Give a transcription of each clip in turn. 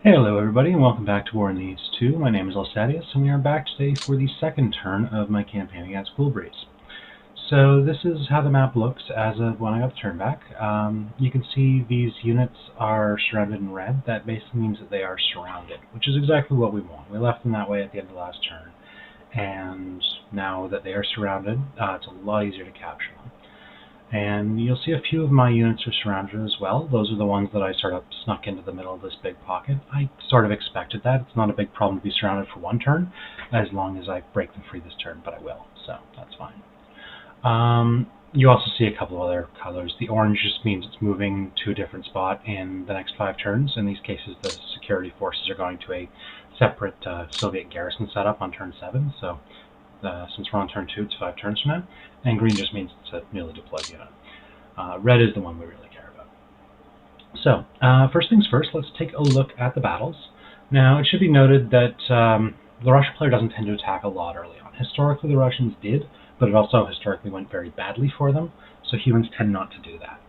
Hello everybody and welcome back to War in the East 2. My name is Alsadius and we are back today for the second turn of my campaign against Coolbreeze. So this is how the map looks as of when I got the turn back. You can see these units are surrounded in red. That basically means that they are surrounded, which is exactly what we want. We left them that way at the end of the last turn, and now that they are surrounded, it's a lot easier to capture them. And you'll see a few of my units are surrounded as well. Those are the ones that I sort of snuck into the middle of this big pocket. I sort of expected that. It's not a big problem to be surrounded for one turn, as long as I break them free this turn, but I will, so that's fine. You also see a couple of other colors. The orange just means it's moving to a different spot in the next 5 turns. In these cases, the security forces are going to a separate Soviet garrison setup on turn 7, so since we're on turn 2, it's 5 turns from now. And green just means it's a newly deployed unit. Red is the one we really care about. So, first things first, let's take a look at the battles. Now, it should be noted that the Russian player doesn't tend to attack a lot early on. Historically, the Russians did, but it also historically went very badly for them, so humans tend not to do that.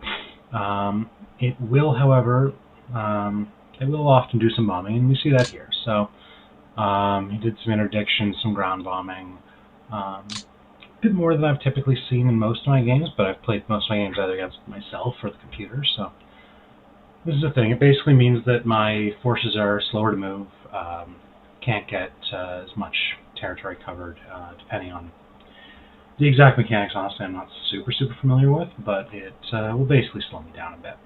It will, however, they will often do some bombing, and we see that here. So, he did some interdiction, some ground bombing, a bit more than I've typically seen in most of my games, but I've played most of my games either against myself or the computer, so this is the thing. It basically means that my forces are slower to move, can't get as much territory covered, depending on the exact mechanics. Honestly, I'm not super familiar with, but it will basically slow me down a bit.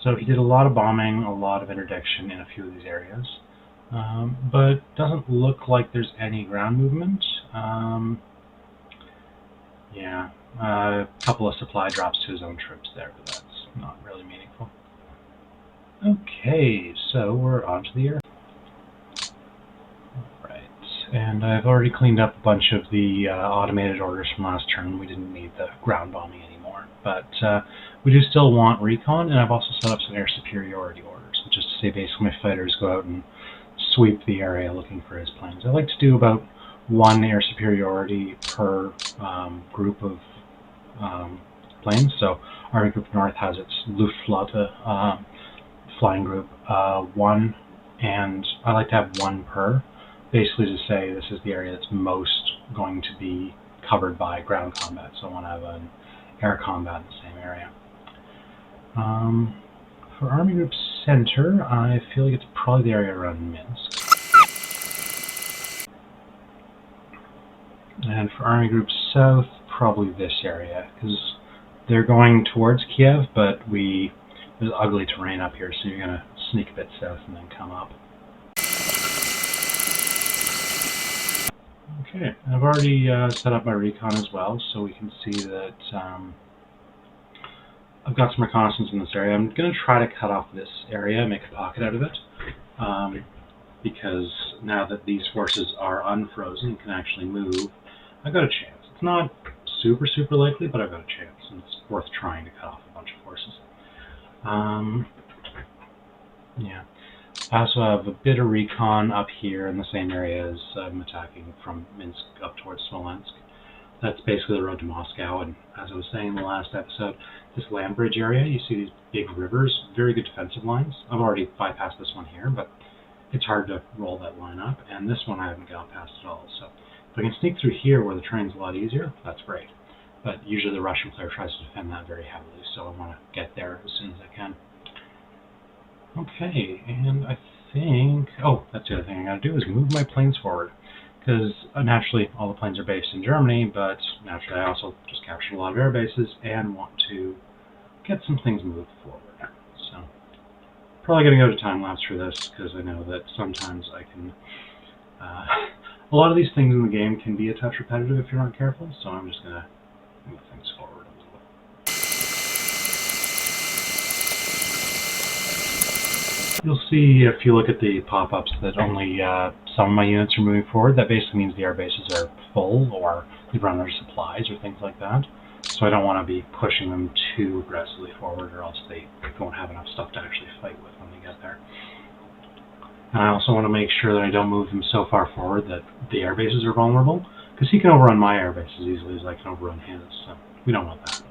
So he did a lot of bombing, a lot of interdiction in a few of these areas, but doesn't look like there's any ground movement. Yeah, a couple of supply drops to his own troops there, but that's not really meaningful. Okay, so we're on to the air. Right, and I've already cleaned up a bunch of the automated orders from last turn. We didn't need the ground bombing anymore, but we do still want recon, and I've also set up some air superiority orders, which is to say basically my fighters go out and sweep the area looking for his planes. I like to do about 1 air superiority per group of planes. So Army Group North has its Luftflotte flying group 1, and I like to have 1 per, basically to say this is the area that's most going to be covered by ground combat, so I want to have an air combat in the same area. For Army Group Center, I feel like it's probably the area around Minsk. And for Army Group South, probably this area, because they're going towards Kiev, but there's ugly terrain up here, so you're going to sneak a bit south and then come up. Okay, I've already set up my recon as well, so we can see that I've got some reconnaissance in this area. I'm going to try to cut off this area, make a pocket out of it, because now that these forces are unfrozen and can actually move, I've got a chance. It's not super likely, but I've got a chance, and it's worth trying to cut off a bunch of forces. Yeah. I also have a bit of recon up here in the same area as I'm attacking from Minsk up towards Smolensk. That's basically the road to Moscow, and as I was saying in the last episode, this land bridge area, you see these big rivers, very good defensive lines. I've already bypassed this one here, but it's hard to roll that line up, and this one I haven't gone past at all. So if I can sneak through here where the terrain's a lot easier, that's great. But usually the Russian player tries to defend that very heavily, so I want to get there as soon as I can. Okay, and I think... oh, that's the other thing I gotta do is move my planes forward. Because naturally all the planes are based in Germany, but naturally I also just captured a lot of air bases and want to get some things moved forward. So probably going to go to time-lapse for this, because I know that sometimes I can... a lot of these things in the game can be a touch repetitive if you're not careful, so I'm just going to move things forward a little. You'll see if you look at the pop-ups that only some of my units are moving forward. That basically means the air bases are full, or they've run out of supplies, or things like that. So I don't want to be pushing them too aggressively forward, or else they won't have enough stuff to actually fight with when they get there. And I also want to make sure that I don't move them so far forward that the air bases are vulnerable, because he can overrun my air bases as easily as I can overrun his, so we don't want that.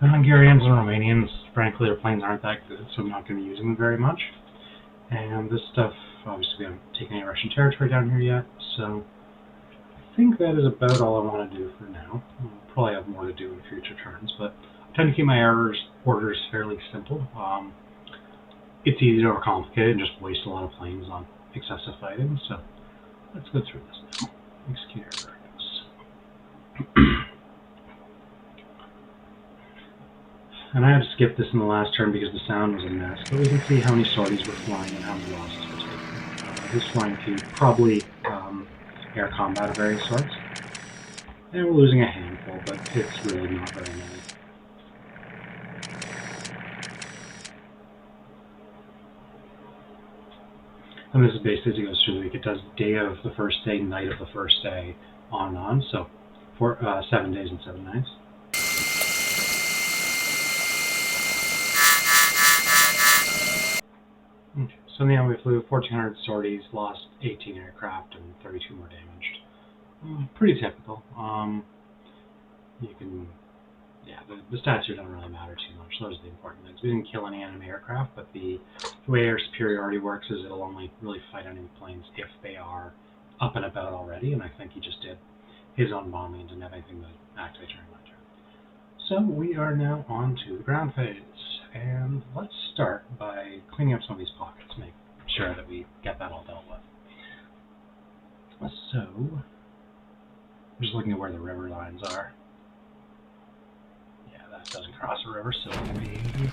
The Hungarians and Romanians, frankly, their planes aren't that good, so I'm not going to be using them very much. And this stuff, obviously we haven't taken any Russian territory down here yet, so I think that is about all I want to do for now. I'll probably have more to do in future turns, but I tend to keep my orders fairly simple. It's easy to overcomplicate and just waste a lot of planes on excessive fighting, so let's go through this now. Execute air targets. And I had to skip this in the last turn because the sound was a mess, but we can see how many sorties were flying and how many losses were taken. Who's flying to probably air combat of various sorts. And we're losing a handful, but it's really not very many. And this is basically as it goes through the week. It does day of the first day, night of the first day, on and on. So for 7 days and 7 nights. Okay, so in the end we flew 1,400 sorties, lost 18 aircraft, and 32 more damaged. Pretty typical. You can, yeah, the stats here don't really matter too much. Those are the important things. We didn't kill any enemy aircraft, but the way air superiority works is it'll only really fight enemy planes if they are up and about already, and I think he just did his own bombing and didn't have anything to activate during my turn. So we are now on to the ground phase, and let's start by cleaning up some of these pockets, make sure that we get that all dealt with. So, I'm just looking at where the river lines are. Yeah, that doesn't cross a river, so it can be easy.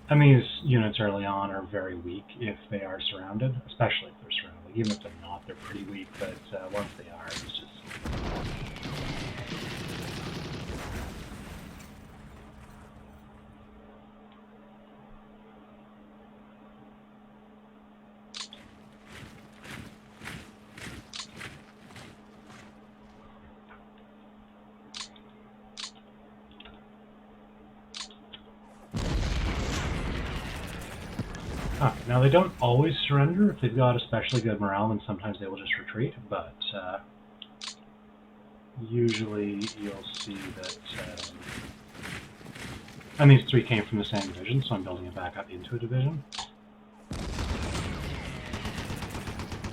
And these units early on are very weak if they are surrounded, especially if they're surrounded. Even if they're not, they're pretty weak, but once they are, it's just... Now they don't always surrender. If they've got especially good morale, then sometimes they will just retreat, but usually you'll see that... and these three came from the same division, so I'm building it back up into a division.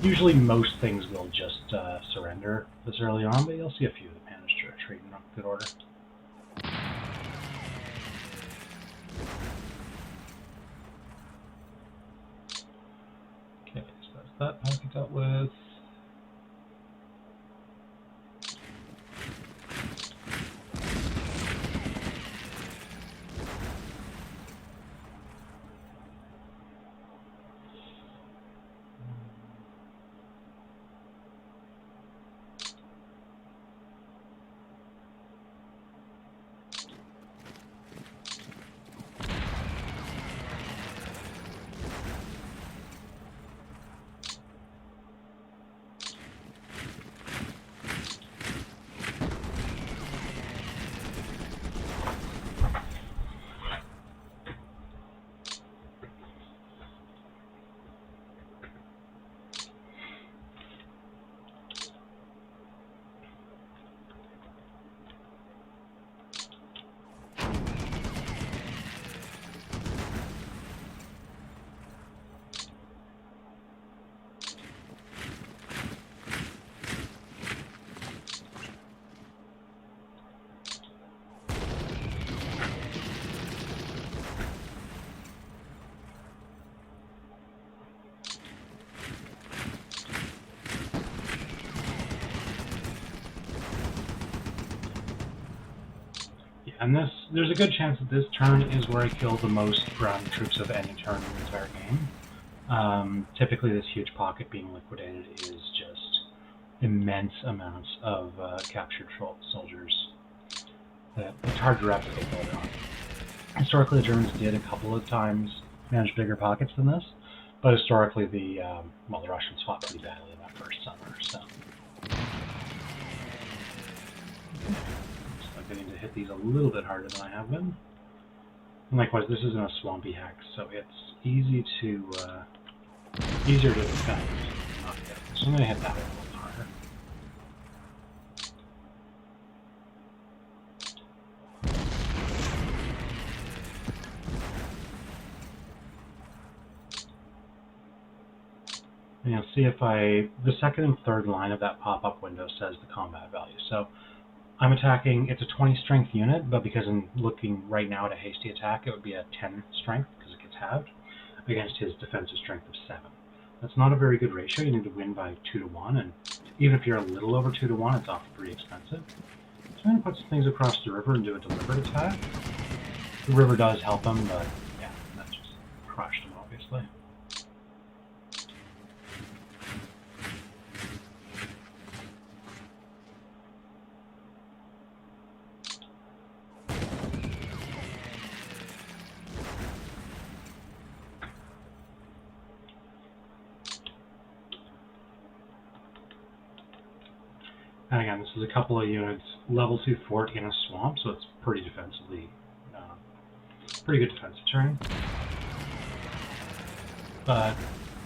Usually most things will just surrender this early on, but you'll see a few that manage to retreat in good order. Okay, so that's that pocket dealt with. And there's a good chance that this turn is where I kill the most ground troops of any turn in the entire game. Typically this huge pocket being liquidated is just immense amounts of captured soldiers. It's hard to replicate later on. Historically the Germans did a couple of times manage bigger pockets than this, but historically the Russians fought pretty badly in that first summer, so... I need to hit these a little bit harder than I have been. And likewise, this isn't a swampy hex, so it's easy to easier to defend. Okay, so I'm going to hit that one a little harder. And you'll see if the second and third line of that pop-up window says the combat value. So I'm attacking, it's a 20 strength unit, but because I'm looking right now at a hasty attack, it would be a 10 strength because it gets halved against his defensive strength of 7. That's not a very good ratio. You need to win by 2 to 1, and even if you're a little over 2 to 1, it's often pretty expensive. So I'm going to put some things across the river and do a deliberate attack. The river does help him, but yeah, that just crushed him, obviously. And again, this is a couple of units, level 2 fort in a swamp, so it's pretty defensively, pretty good defensive terrain. But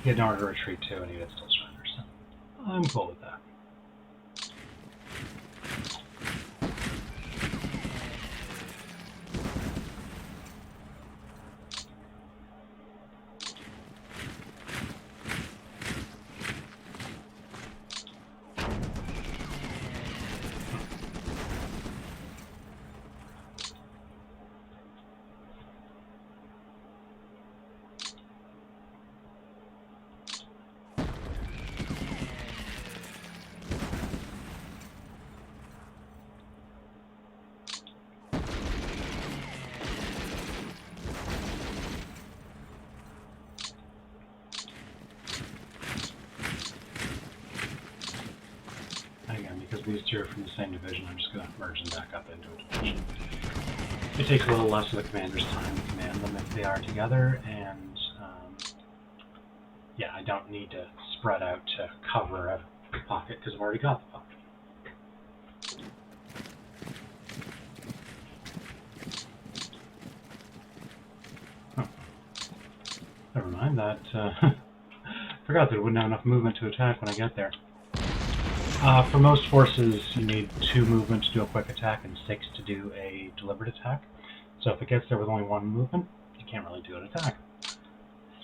he had nowhere to retreat to, and he did still surrender, so I'm cool with that. Because these two are from the same division, I'm just going to merge them back up into a division. It takes a little less of the commander's time to command them if they are together, and yeah, I don't need to spread out to cover a pocket because I've already got the pocket. Oh. Never mind, that forgot that it wouldn't have enough movement to attack when I get there. For most forces, you need 2 movement to do a quick attack and 6 to do a deliberate attack. So if it gets there with only 1 movement, you can't really do an attack.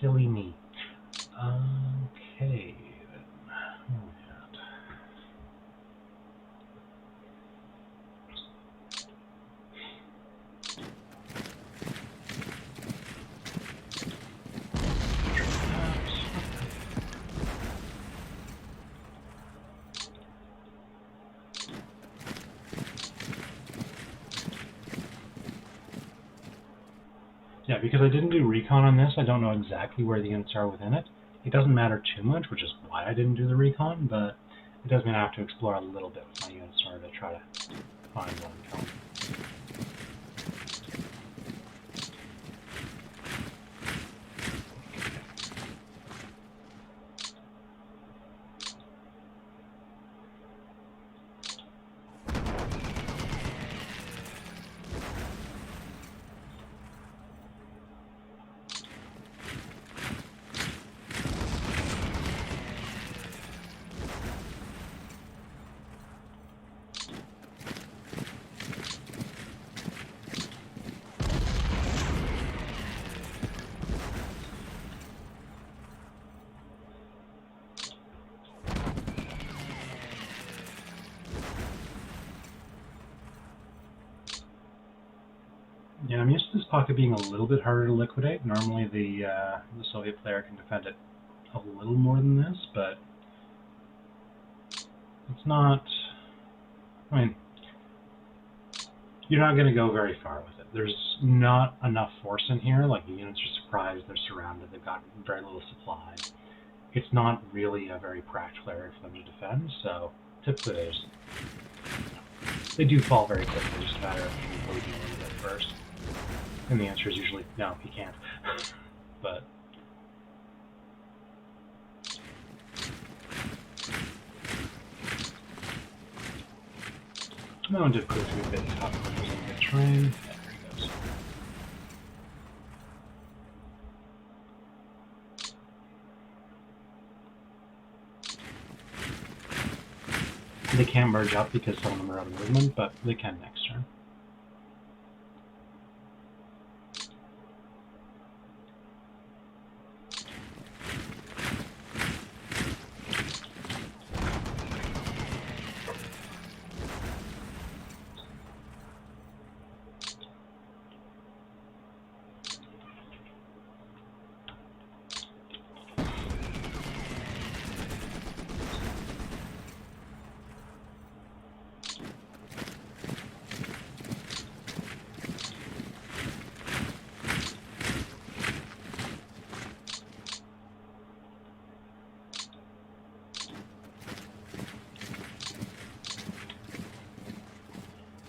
Silly me. Okay, then. Yeah, because I didn't do recon on this, I don't know exactly where the units are within it. It doesn't matter too much, which is why I didn't do the recon, but it does mean I have to explore a little bit with my units in order to try to find one and kill them. Yeah, I'm used to this pocket being a little bit harder to liquidate. Normally the Soviet player can defend it a little more than this, but it's not... I mean, you're not going to go very far with it. There's not enough force in here. Like, the units are surprised, they're surrounded, they've got very little supply. It's not really a very practical area for them to defend, so typically they do fall very quickly, just a matter of moving a little bit first. And the answer is usually, no, he can't. But that one did prove to be a bit tough when using the train. Yeah, there he goes. They can't merge up because some of them are out of movement, but they can next turn.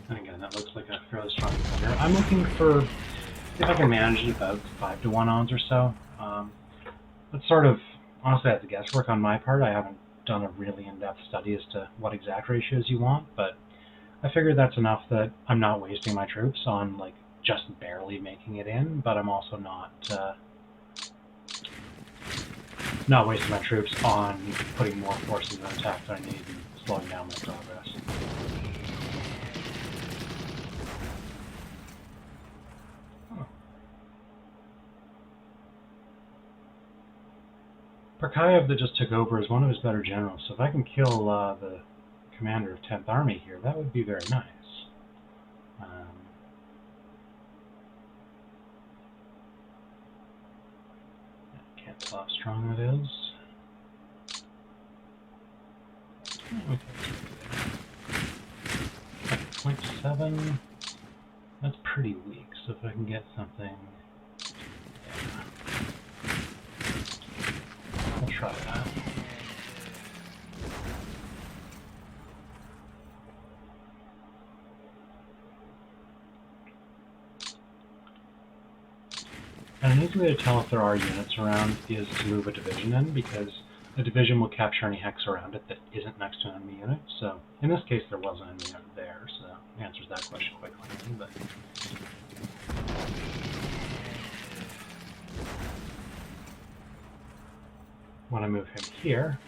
And again, that looks like a fairly strong defender. I'm looking for, if I can manage it, about 5 to 1 odds or so. That's sort of, honestly, that's guesswork on my part. I haven't done a really in-depth study as to what exact ratios you want, but I figured that's enough that I'm not wasting my troops on, like, just barely making it in, but I'm also not wasting my troops on putting more forces in attack than I need and slowing down my progress. Barkayev that just took over is one of his better generals, so if I can kill the commander of 10th Army here, that would be very nice. Can't tell how strong that is. Okay. 0.7. That's pretty weak, so if I can get something... Yeah. I'll try that. And an easy way to tell if there are units around is to move a division in, because a division will capture any hex around it that isn't next to an enemy unit. So in this case, there was an enemy unit there, so it answers that question quite cleanly. But when I move him here,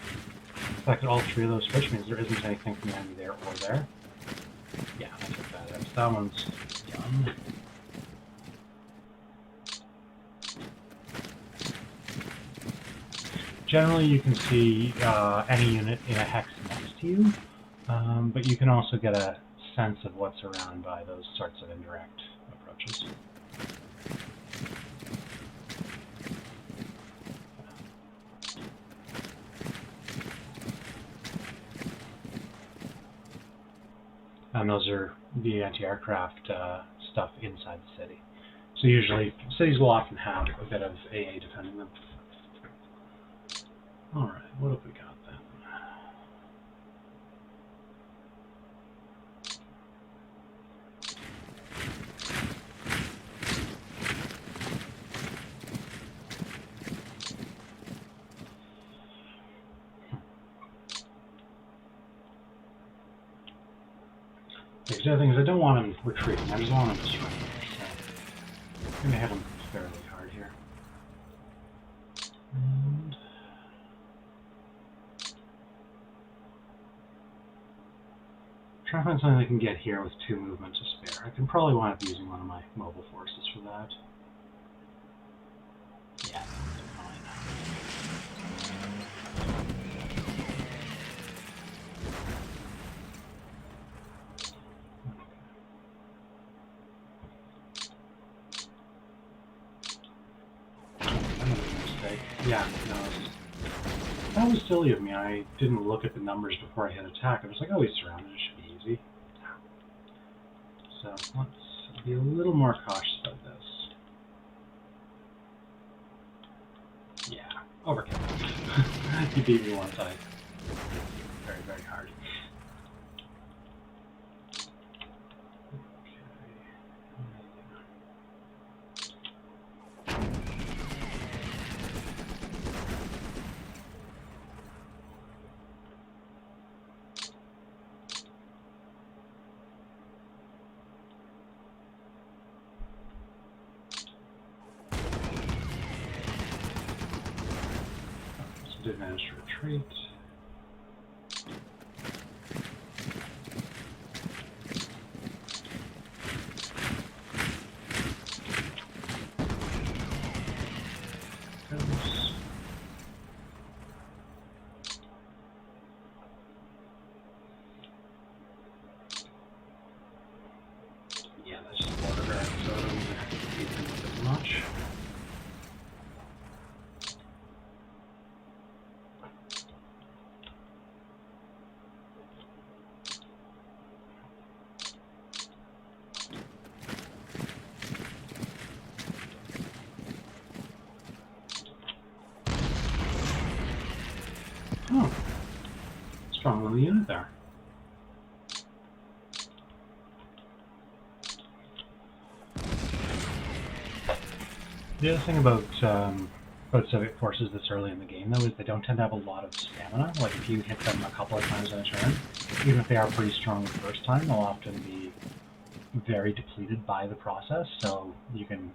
the fact that all 3 of those switch means there isn't anything from the enemy there or there. Yeah, I took that out. That one's done. Generally, you can see any unit in a hex next to you, but you can also get a sense of what's around by those sorts of indirect approaches. And those are the anti-aircraft stuff inside the city. So usually, cities will often have a bit of AA defending them. Alright, what have we got then? The other thing is I don't want him retreating, I just want him to surrender. So I'm going to hit him fairly hard here. And try to find something I can get here with 2 movements to spare. I can probably wind up using one of my mobile forces for that. Yeah, that's fine. Yeah, no, that was silly of me. I didn't look at the numbers before I hit attack. I was like, oh, he's surrounded. It should be easy. So let's be a little more cautious about this. Yeah, overkill. You beat me once. I hit you very, very hard. Did manage to retreat. Oh, strong little unit there. The other thing about Soviet forces this early in the game, though, is they don't tend to have a lot of stamina. Like, if you hit them a couple of times in a turn, even if they are pretty strong the first time, they'll often be very depleted by the process, so you can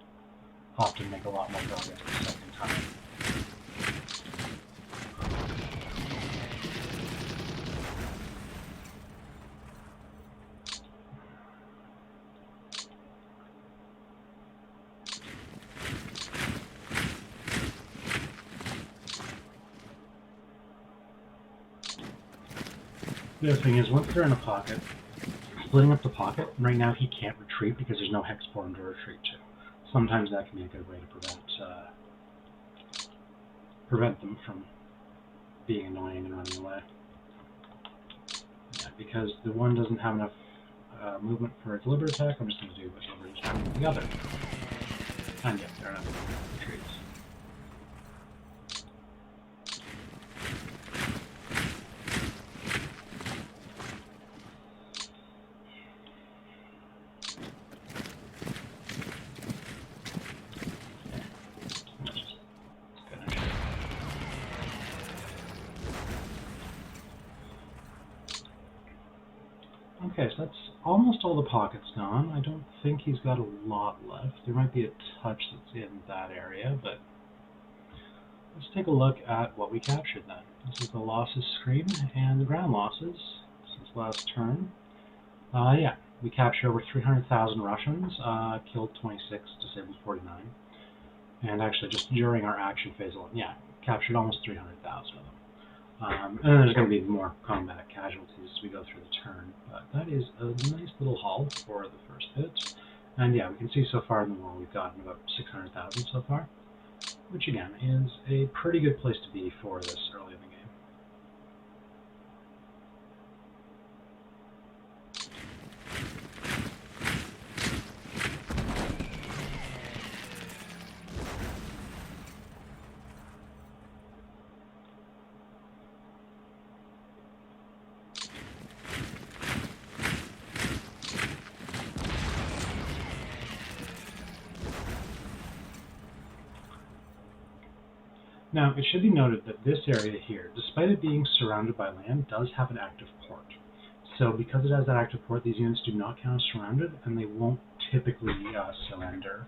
often make a lot more progress the second time. The other thing is, once they're in a pocket, splitting up the pocket, right now he can't retreat because there's no hex for him to retreat to. Sometimes that can be a good way to prevent them from being annoying and running away. Yeah, because the one doesn't have enough movement for a deliberate attack, I'm just going to do a deliberate attack with the other. And yeah, there are enough retreats. Okay, so that's almost all the pockets gone. I don't think he's got a lot left. There might be a touch that's in that area, but let's take a look at what we captured then. This is the losses screen and the ground losses since last turn. Yeah, we captured over 300,000 Russians, killed 26, disabled 49. And actually, just during our action phase alone, yeah, captured almost 300,000 of them. And there's going to be more combat casualties as we go through the turn, but that is a nice little haul for the first bit. And yeah, we can see so far in the war we've gotten about 600,000 so far, which again is a pretty good place to be for this early in the game. Now, it should be noted that this area here, despite it being surrounded by land, does have an active port. So because it has that active port, these units do not count as surrounded, and they won't typically surrender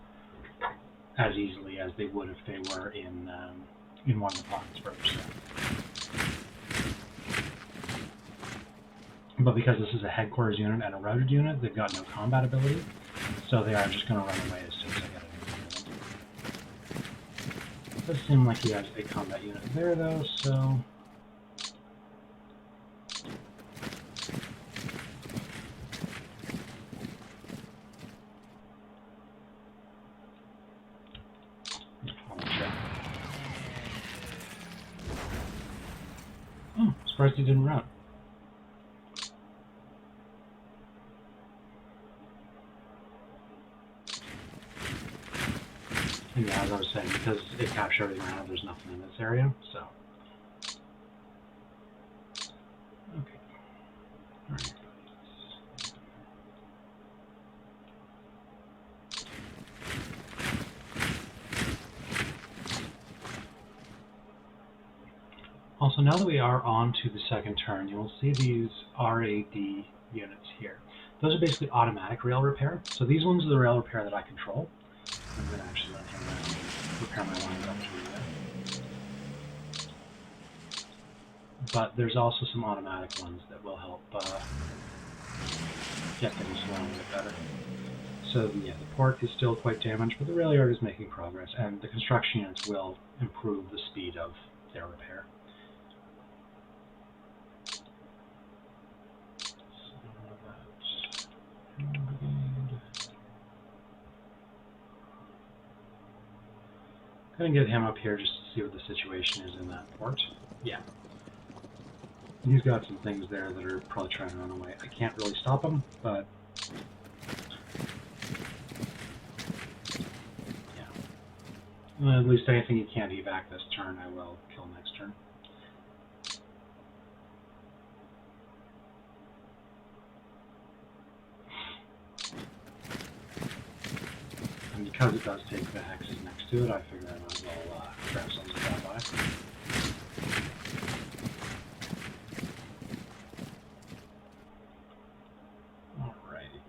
as easily as they would if they were in one of the pockets further south. But because this is a headquarters unit and a routed unit, they've got no combat ability, so they are just going to run away as soon as I get it. It does seem like he has a combat unit there, though, so... Oh, surprised he didn't run. And yeah, as I was saying, because it captured everything around, there's nothing in this area, so... Okay. Alright. Also, now that we are on to the second turn, you will see these RAD units here. Those are basically automatic rail repair. So these ones are the rail repair that I control. I'm going to actually let him repair my lines up through there. But there's also some automatic ones that will help get things flowing a bit better. So yeah, the port is still quite damaged, but the rail yard is making progress, and the construction units will improve the speed of their repair. I'm going to get him up here just to see what the situation is in that port. Yeah. He's got some things there that are probably trying to run away. I can't really stop him, but... yeah. Well, at least anything he can't evac this turn, I will kill next turn. because it does take the hexes next to it, I figure I might as well grab something to grab by. Alrighty.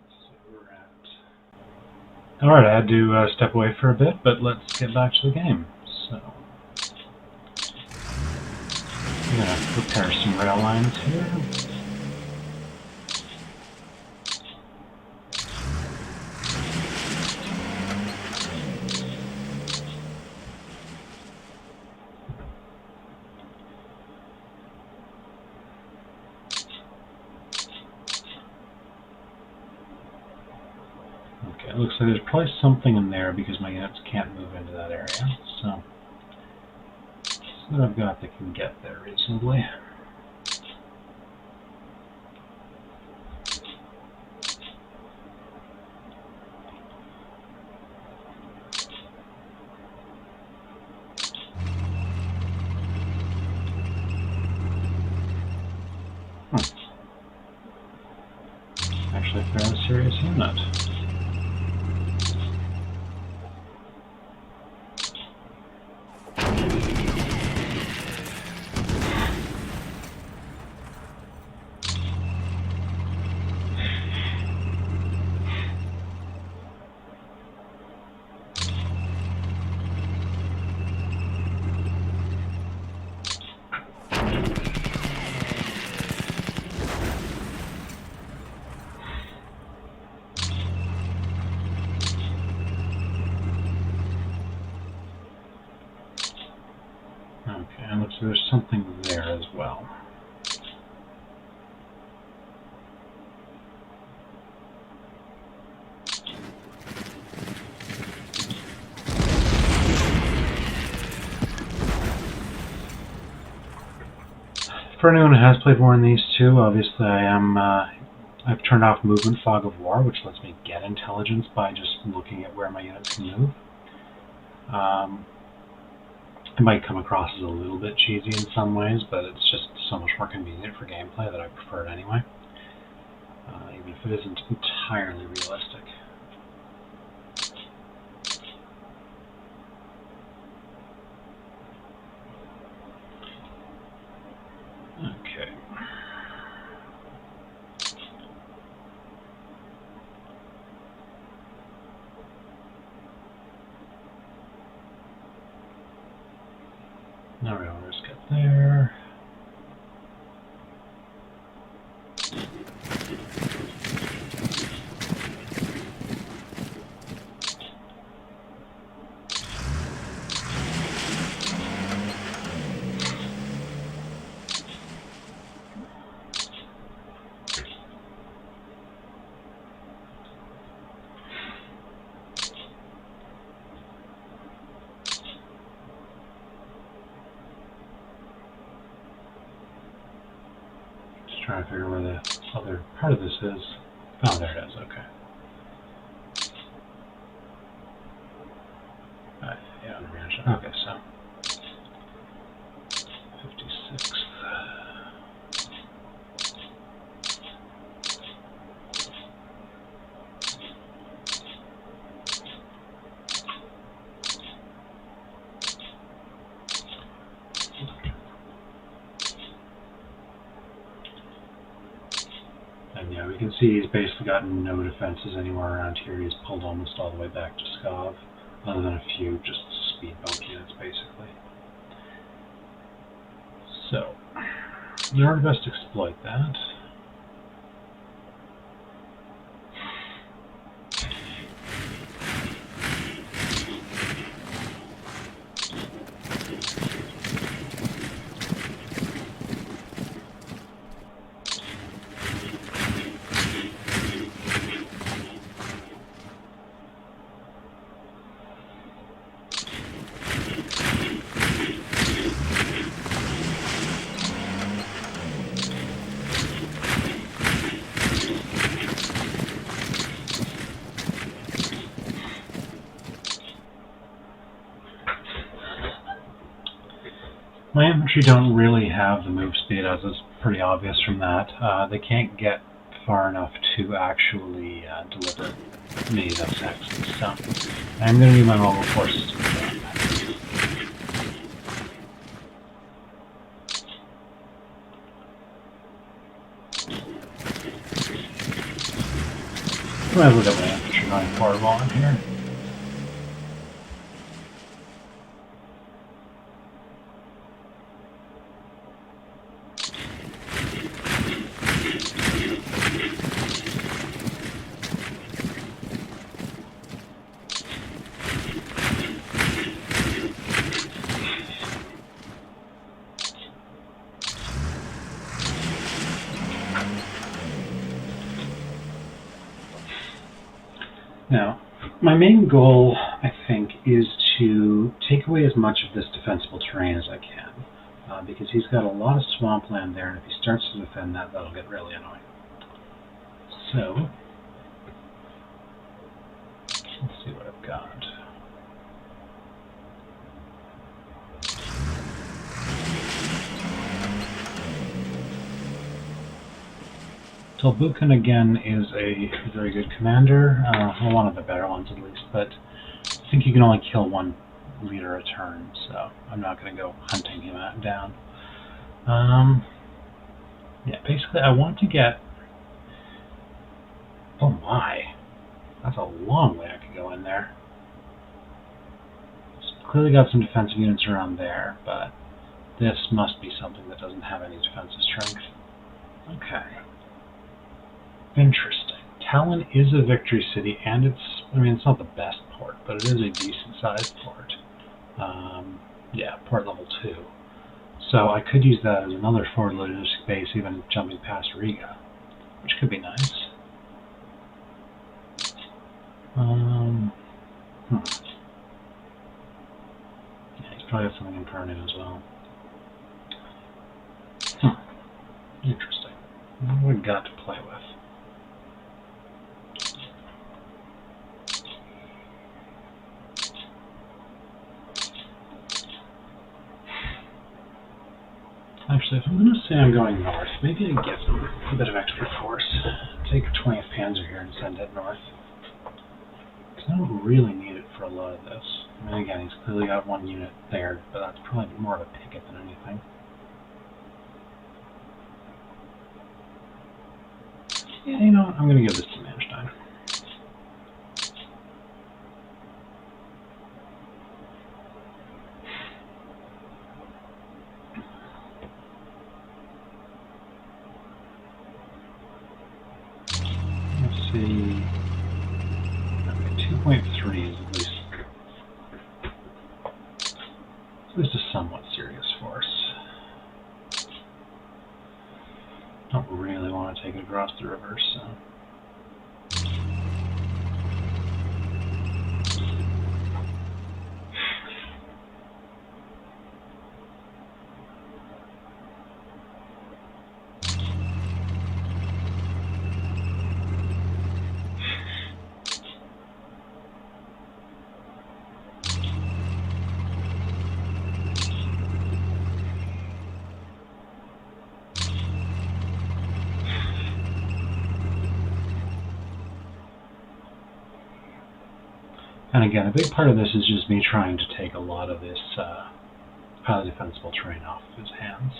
Let's see where we're at. Alright, I had to step away for a bit, but let's get back to the game. So, I'm going to repair some rail lines here. Okay, it looks like there's probably something in there because my units can't move into that area. So that I've got, they can get there reasonably. Actually, a fairly serious unit. Okay, and looks like there's something there as well. For anyone who has played more in these two, obviously I've turned off movement fog of war, which lets me get intelligence by just looking at where my units can move. It might come across as a little bit cheesy in some ways, but it's just so much more convenient for gameplay that I prefer it anyway, even if it isn't entirely realistic. Okay. Alright, we'll just get there. Trying to figure where the other part of this is. Oh, there it is, okay. Yeah, okay, so 56th. And yeah, we can see he's basically got no defenses anywhere around here. He's pulled almost all the way back to Skov, other than a few just speed bump units, basically. So, we are best to exploit that. My infantry don't really have the move speed, as is pretty obvious from that. They can't get far enough to actually deliver me those hexes. So I'm going to need my mobile forces to do that. Might as well get my infantry going forward while I'm here. Now, my main goal, I think, is to take away as much of this defensible terrain as I can, because he's got a lot of swampland there, and if he starts to defend that, that'll get really annoying. So, let's see what I've got. Tolbucan, again, is a very good commander, well, one of the better ones at least, but I think you can only kill one leader a turn, so I'm not going to go hunting him down. Yeah, basically I want to get... Oh my, that's a long way I could go in there. It's clearly got some defensive units around there, but this must be something that doesn't have any defensive strength. Okay. Interesting. Talon is a victory city, and it's, I mean, it's not the best port, but it is a decent-sized port. Yeah, port level 2. So I could use that as another forward logistic base, even jumping past Riga, which could be nice. Yeah, he's probably got something in Pernu as well. Interesting. What have we got to play with? Actually, if I'm going to say I'm going north, maybe I get a bit of extra force. Take 20th Panzer here and send it north. Because I don't really need it for a lot of this. I mean, again, he's clearly got one unit there, but that's probably more of a picket than anything. Yeah, you know what? I'm going to give this to Manstein. Let's see. Okay, 2.3 is at least a somewhat serious force. Don't really want to take it across the river, so. And again, a big part of this is just me trying to take a lot of this highly defensible terrain off of his hands.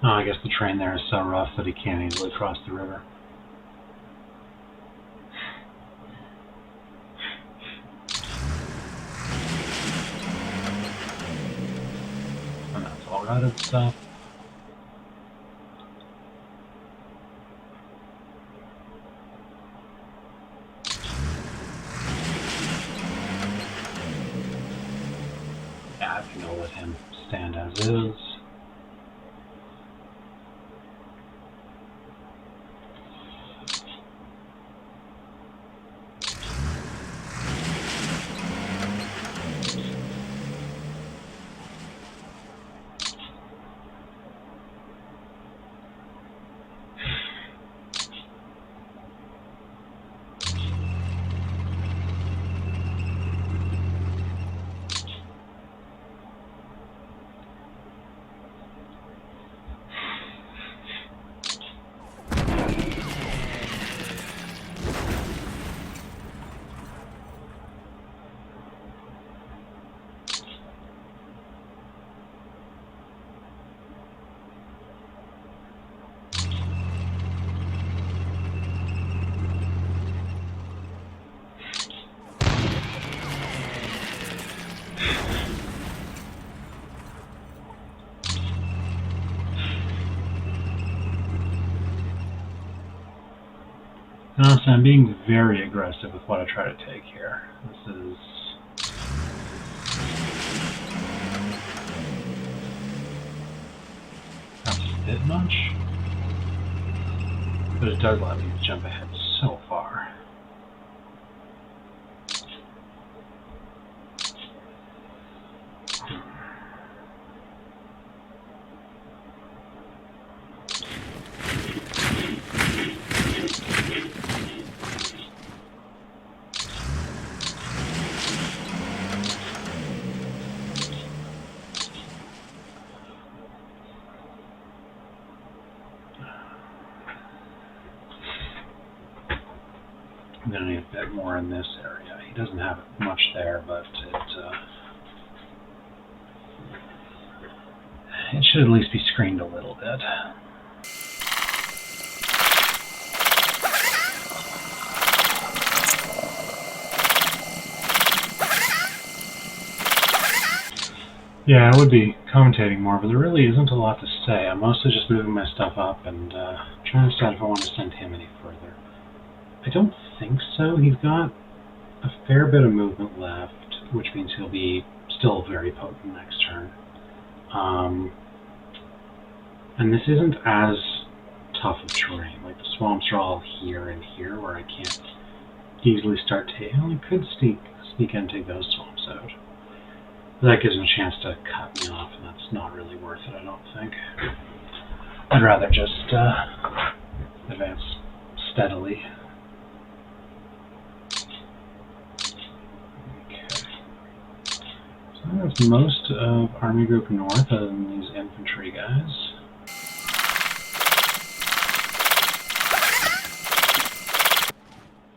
Oh, I guess the terrain there is so rough that he can't easily cross the river. And that's all routed stuff. Yeah, I think I'll let him stand as is. Honestly, I'm being very aggressive with what I try to take here. This is... perhaps a bit much, but it does let me jump ahead so far. I'm going to need a bit more in this area. He doesn't have much there, but it should at least be screened a little bit. Yeah, I would be commentating more, but there really isn't a lot to say. I'm mostly just moving my stuff up and trying to decide if I want to send him any further. I don't think so. He's got a fair bit of movement left, which means he'll be still very potent next turn. And this isn't as tough of terrain. Like, the swamps are all here and here, where I can't easily start taking. I could sneak in and take those swamps out. But that gives him a chance to cut me off, and that's not really worth it, I don't think. I'd rather just advance steadily. That's most of Army Group North, other than these infantry guys.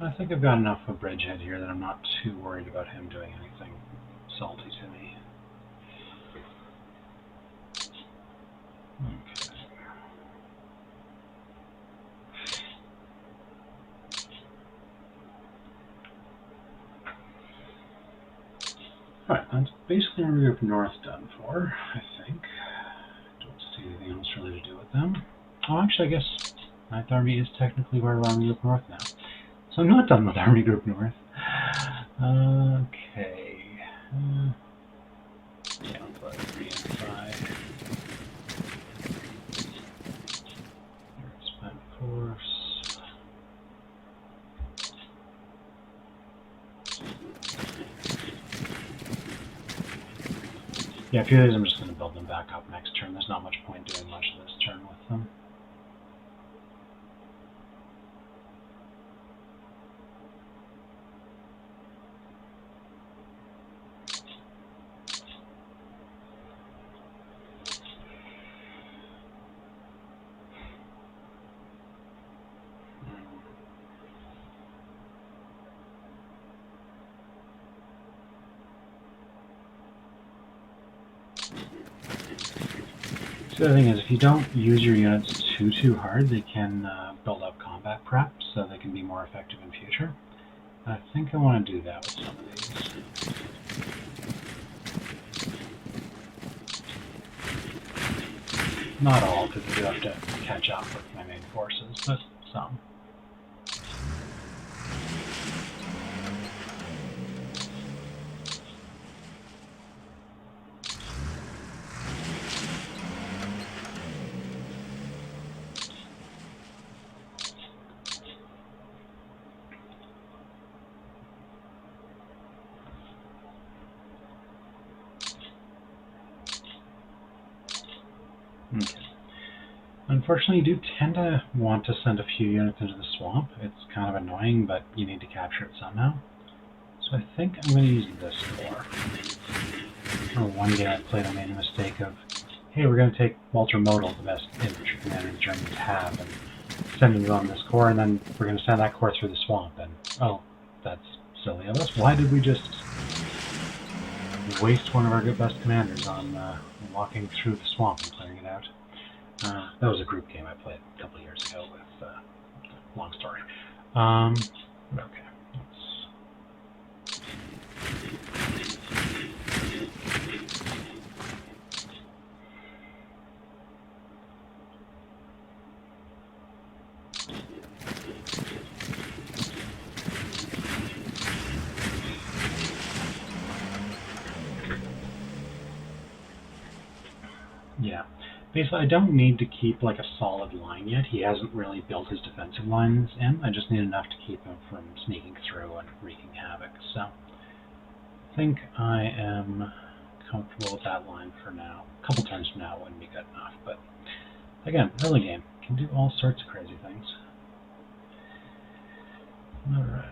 I think I've got enough of a bridgehead here that I'm not too worried about him doing anything salty to me. Okay. Alright, that's basically Army Group North done for, I think. Don't see anything else really to do with them. Oh, actually, I guess 9th Army is technically part of Army Group North now. So I'm not done with Army Group North. Okay. Yeah, let's let 3 and 5. Expand force. Yeah, a few of these I'm just going to build them back up next turn. There's not much point doing much this turn with them. The other thing is, if you don't use your units too hard, they can build up combat prep, so they can be more effective in future. I think I want to do that with some of these. Not all, because I do have to catch up with my main forces, but some. Okay. Unfortunately, you do tend to want to send a few units into the swamp. It's kind of annoying, but you need to capture it somehow. So I think I'm going to use this core. One game I played, I made a mistake of, hey, we're going to take Walter Model, the best infantry commander the Germans have, and send him on this core, and then we're going to send that core through the swamp. And, oh, that's silly of us. Why did we just waste one of our best commanders on walking through the swamp and clearing it out? That was a group game I played a couple of years ago with, long story. Okay, yeah. Basically, I don't need to keep like a solid line yet. He hasn't really built his defensive lines in. I just need enough to keep him from sneaking through and wreaking havoc. So I think I am comfortable with that line for now. A couple turns from now wouldn't be good enough, but again, early game can do all sorts of crazy things. Alright.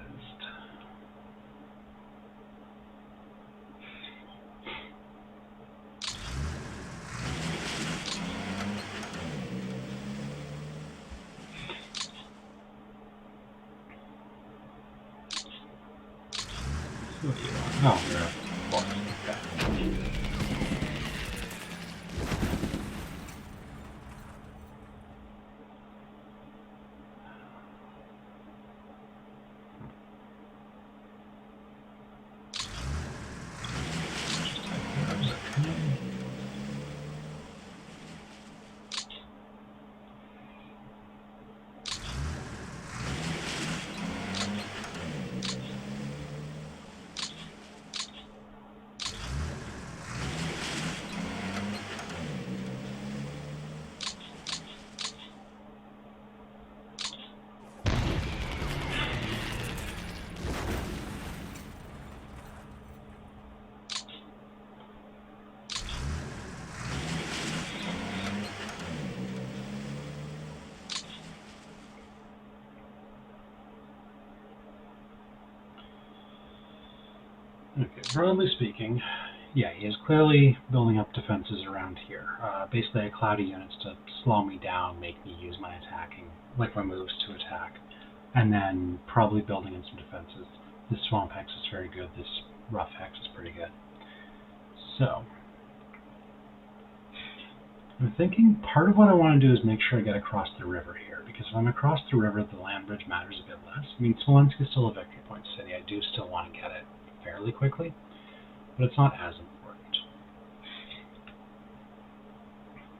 Oh, you're a force. Okay. Okay, broadly speaking, yeah, he is clearly building up defenses around here. Basically, I cloudy units to slow me down, make me use my attacking, like my moves to attack, and then probably building in some defenses. This swamp hex is very good. This rough hex is pretty good. So, I'm thinking part of what I want to do is make sure I get across the river here, because if I'm across the river, the land bridge matters a bit less. I mean, Smolensk is still a victory point city. I do still want to get it fairly quickly, but it's not as important.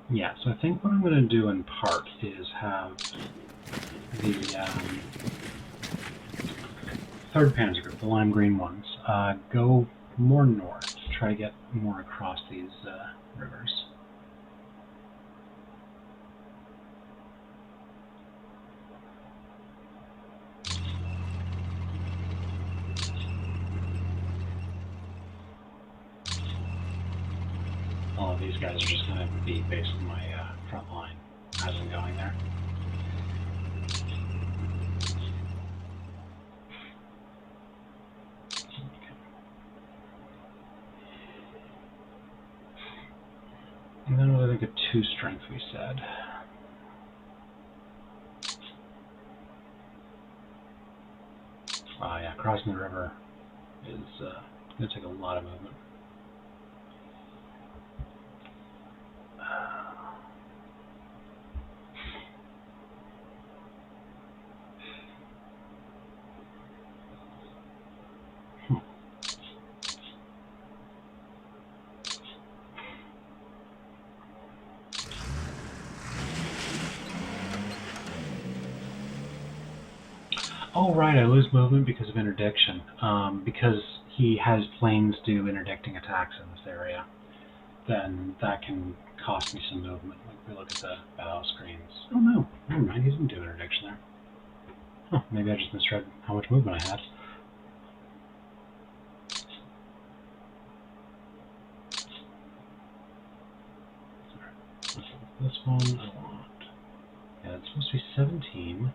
Yeah, so I think what I'm going to do in part is have the 3rd Panzer Group, the lime green ones, go more north, try to get more across these rivers. All of these guys are just going to be basically my front line as I'm going there. Okay. And then we'll look at 2 strength, we said. Yeah, crossing the river is going to take a lot of movement. Oh, right, I lose movement because of interdiction. Because he has planes do interdicting attacks in this area, then that can cost me some movement. Like, we look at the battle screens. Oh no, never mind, he didn't do interdiction there. Huh, maybe I just misread how much movement I had. This one I want. Yeah, it's supposed to be 17.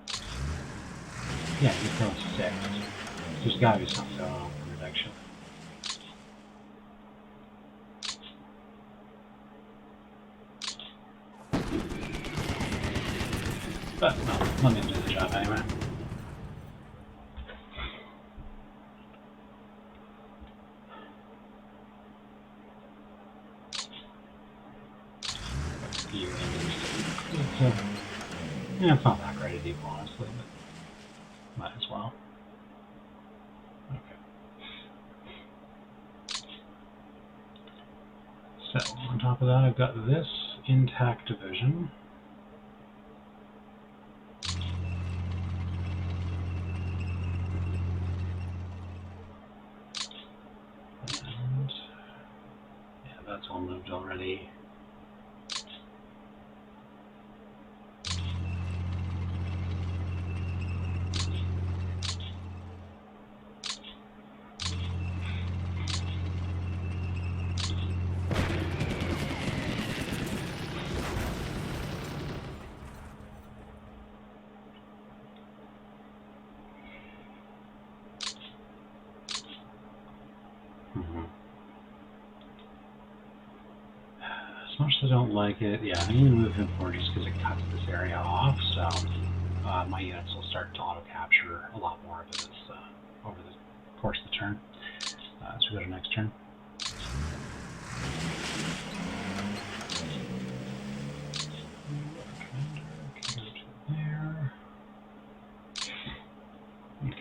Yeah, he's throwing 6. There's gotta be something going on with interdiction. But, well, let me do the job anyway. Yeah, it's not that great a depot, honestly, but might as well. Okay. So, on top of that, I've got this intact division. And, yeah, that's all moved already. As much as I don't like it, yeah, I'm going to move him forward just because it cuts this area off, so my units will start to auto-capture a lot more of this over the course of the turn. So we go to next turn. Commander can go to there. Okay.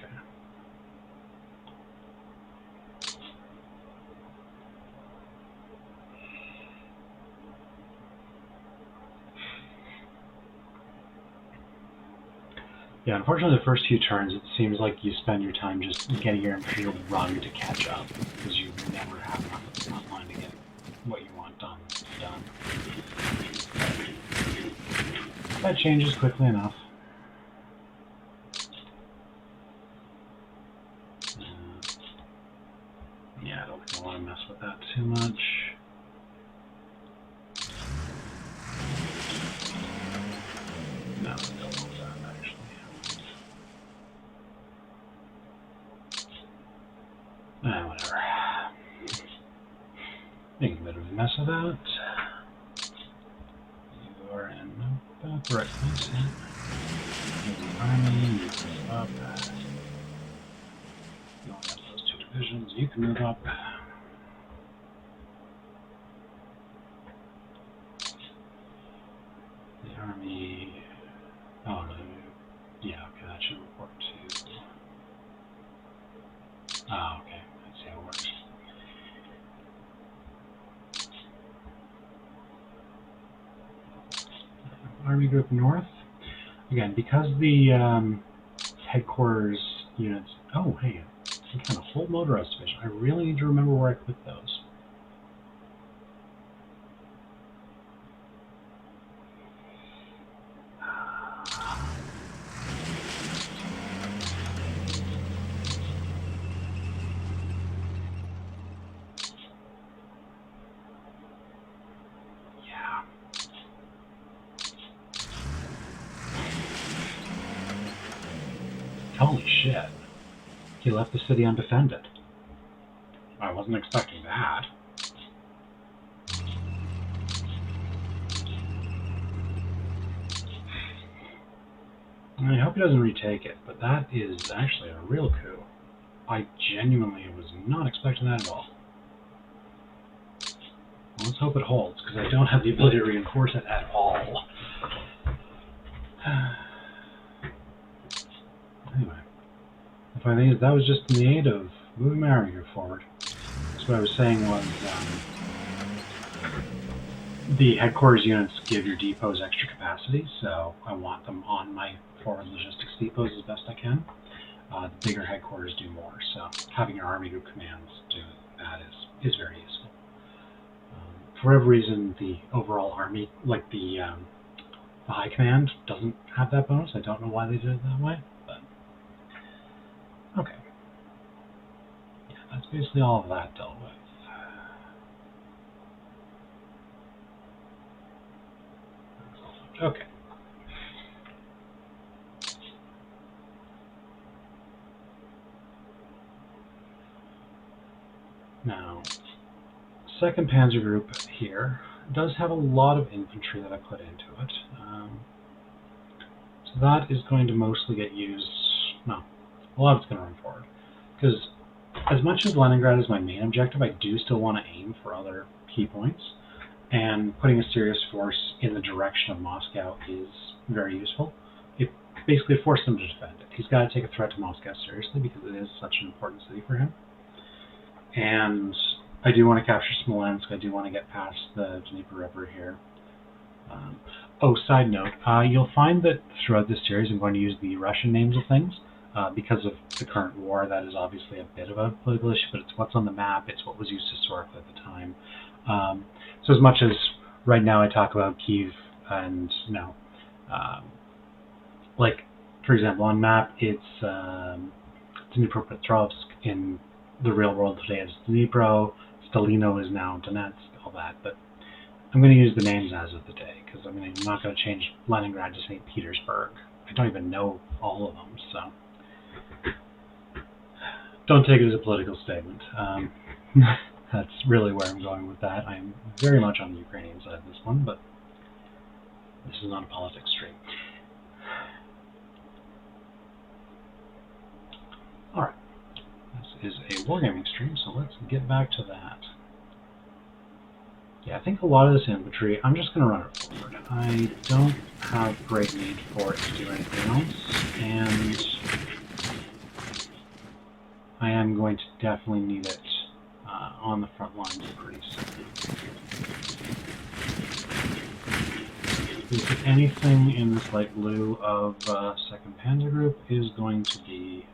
Yeah, unfortunately the first few turns it seems like you spend your time just getting your Imperial run to catch up, because you never have enough of the front line to get what you want done. That changes quickly enough. Yeah, I don't think I want to mess with that too much. No, I don't want that, actually. Whatever. Making a bit of a mess of that. You are in about the right place, yeah. Move the army, you can move up. You only have those 2 divisions, you can move up. The army... Oh, no. Yeah, okay, that should report to... Oh, okay, I see how it works. Army Group North. Again, because the headquarters units... Oh, hey, some kind of whole motorized division. I really need to remember where I put those. Holy shit. He left the city undefended. I wasn't expecting that. I hope he doesn't retake it, but that is actually a real coup. I genuinely was not expecting that at all. Well, let's hope it holds, because I don't have the ability to reinforce it at all. Anyway. The funny thing is, that was just in the aid of moving my army group forward. So what I was saying was, the headquarters units give your depots extra capacity, so I want them on my forward logistics depots as best I can. The bigger headquarters do more, so having your army group commands do that is very useful. For whatever reason, the overall army, like the high command, doesn't have that bonus. I don't know why they did it that way, but okay. Yeah, that's basically all of that dealt with. Okay. Now, 2nd Panzer Group here does have a lot of infantry that I put into it. So that is going to mostly get used, no, a lot of it's going to run forward. Because as much as Leningrad is my main objective, I do still want to aim for other key points. And putting a serious force in the direction of Moscow is very useful. It basically forces him to defend it. He's got to take a threat to Moscow seriously because it is such an important city for him. And I do want to capture Smolensk. I do want to get past the Dnieper River here. Side note, you'll find that throughout this series I'm going to use the Russian names of things because of the current war. That is obviously a bit of a political issue, but it's what's on the map. It's what was used historically at the time. So as much as right now I talk about Kyiv and, like, for example, on map it's Dnipropetrovsk. In the real world today it's Dnipro, Stalino is now Donetsk, all that, but I'm going to use the names as of the day, because I'm not going to change Leningrad to St. Petersburg. I don't even know all of them, so don't take it as a political statement. That's really where I'm going with that. I'm very much on the Ukrainian side of this one, but this is not a politics stream. Alright, this is a wargaming stream, so let's get back to that. Yeah, I think a lot of this infantry, I'm just going to run it forward. I don't have great need for it to do anything else, and I am going to definitely need it on the front lines pretty soon. If anything in this light blue of 2nd Panzer Group is going to be...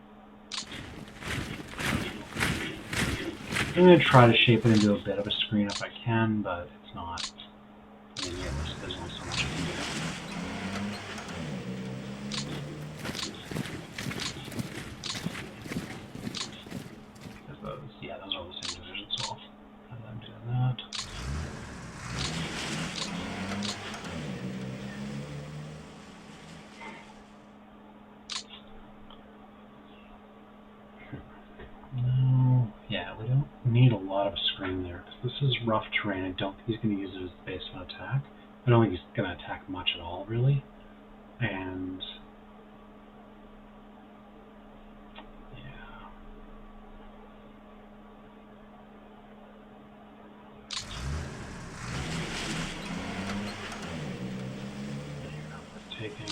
I'm going to try to shape it into a bit of a screen if I can, but it's not. There's only so much I can do. Those are all the same divisions, so I'll have them doing that. No, yeah, we don't need a lot of a screen there, because this is rough terrain. I don't think he's going to use it as the base of an attack. I don't think he's going to attack much at all, really. And taking...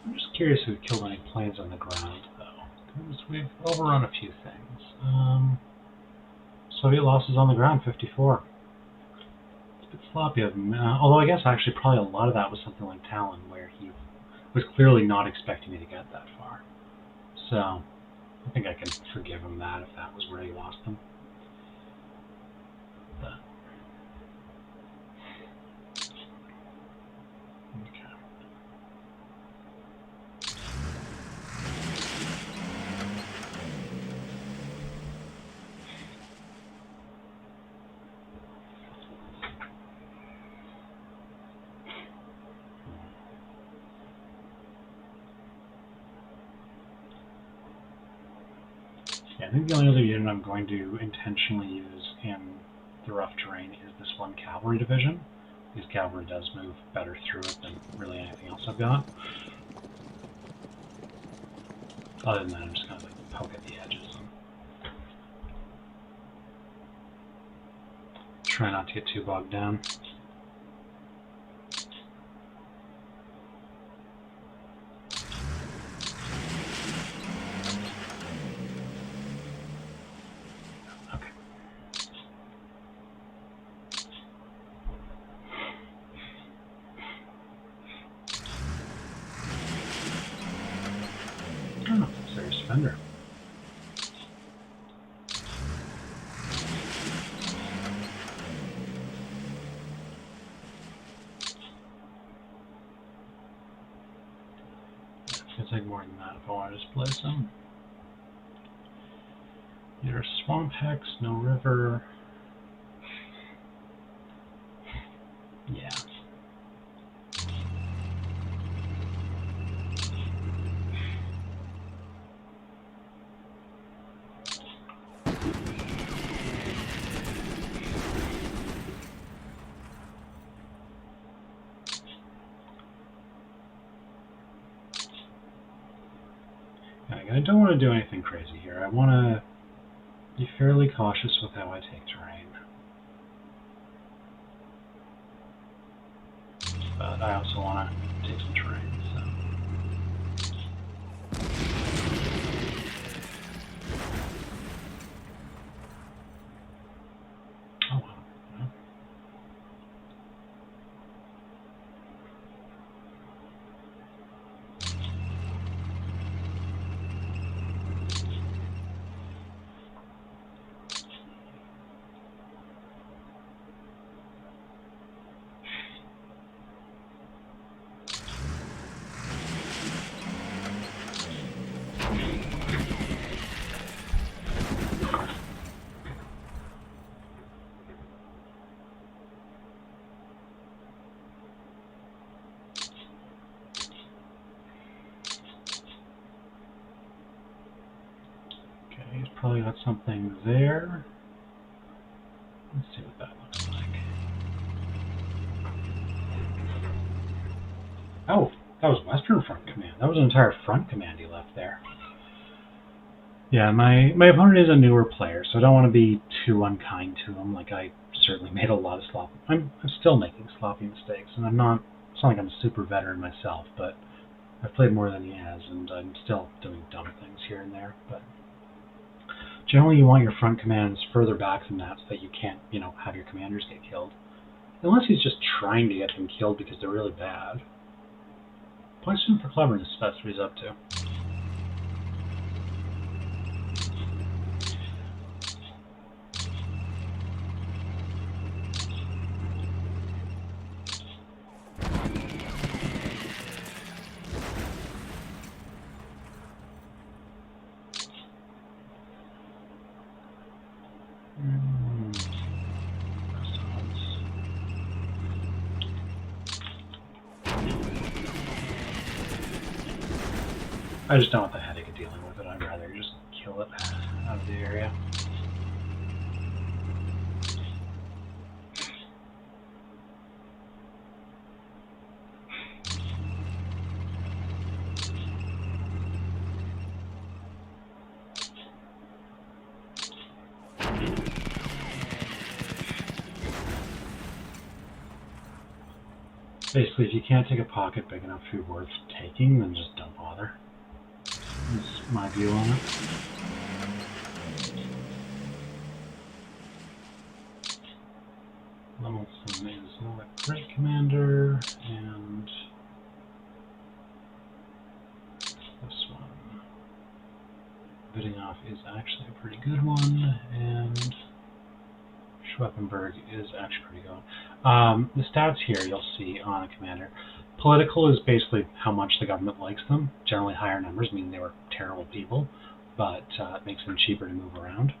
I'm just curious if we've killed any planes on the ground, though, because we've overrun a few things. Soviet losses on the ground, 54. It's a bit sloppy of him. Although I guess actually probably a lot of that was something like Talon, where he was clearly not expecting me to get that far. So I think I can forgive him that if that was where he lost them. But, okay. Yeah, I think the only other unit I'm going to intentionally use in the rough terrain is this one cavalry division. Because cavalry does move better through it than really anything else I've got. Other than that, I'm just going to like poke at the edges and try not to get too bogged down. surrender. It's gonna take more than that if I want to displace them. Either swamp hex, no river. Yeah. I don't want to do anything crazy here. I want to be fairly cautious with how I take terrain. But I also want to take some terrain, so. Oh well. He's probably got something there. Let's see what that looks like. Oh, that was Western Front Command. That was an entire front command he left there. Yeah, my opponent is a newer player, so I don't want to be too unkind to him. Like, I certainly made a lot of I'm still making sloppy mistakes, and it's not like I'm a super veteran myself, but I've played more than he has, and I'm still doing dumb things here and there. But generally, you want your front commands further back than that so that you can't, have your commanders get killed. Unless he's just trying to get them killed because they're really bad. Points to him for cleverness, that's what he's up to. I just don't want the headache of dealing with it. I'd rather just kill it out of the area. Basically, if you can't take a pocket big enough to be worth taking, then just don't bother. That's my view on it. Lemelson is not a great commander, and this one. Vidinoff is actually a pretty good one, and Schweppenberg is actually pretty good. The stats here you'll see on a commander. Political is basically how much the government likes them. Generally higher numbers mean they were terrible people, but it makes them cheaper to move around.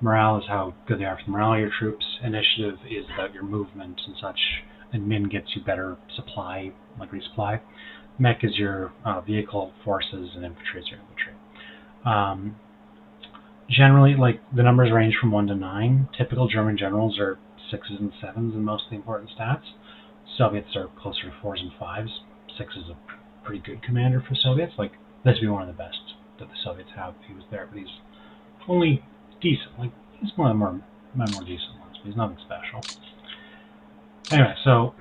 Morale is how good they are for the morale of your troops. Initiative is about your movement and such, and min gets you better supply, like resupply. Mech is your vehicle, forces, and infantry is your infantry. Generally, like, the numbers range from 1 to 9. Typical German generals are 6s and 7s in most of the important stats. Soviets are closer to 4s and 5s. 6 is a pretty good commander for Soviets. Like, this would be one of the best that the Soviets have if he was there, but he's only decent. Like, he's one of my more decent ones, but he's nothing special. Anyway, so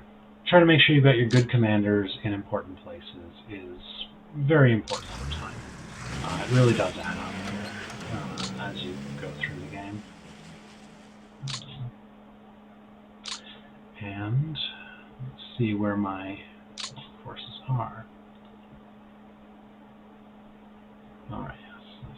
try to make sure you've got your good commanders in important places is very important over time. It really does add up here as you go through the game. And let's see where my forces are. Alright, yes.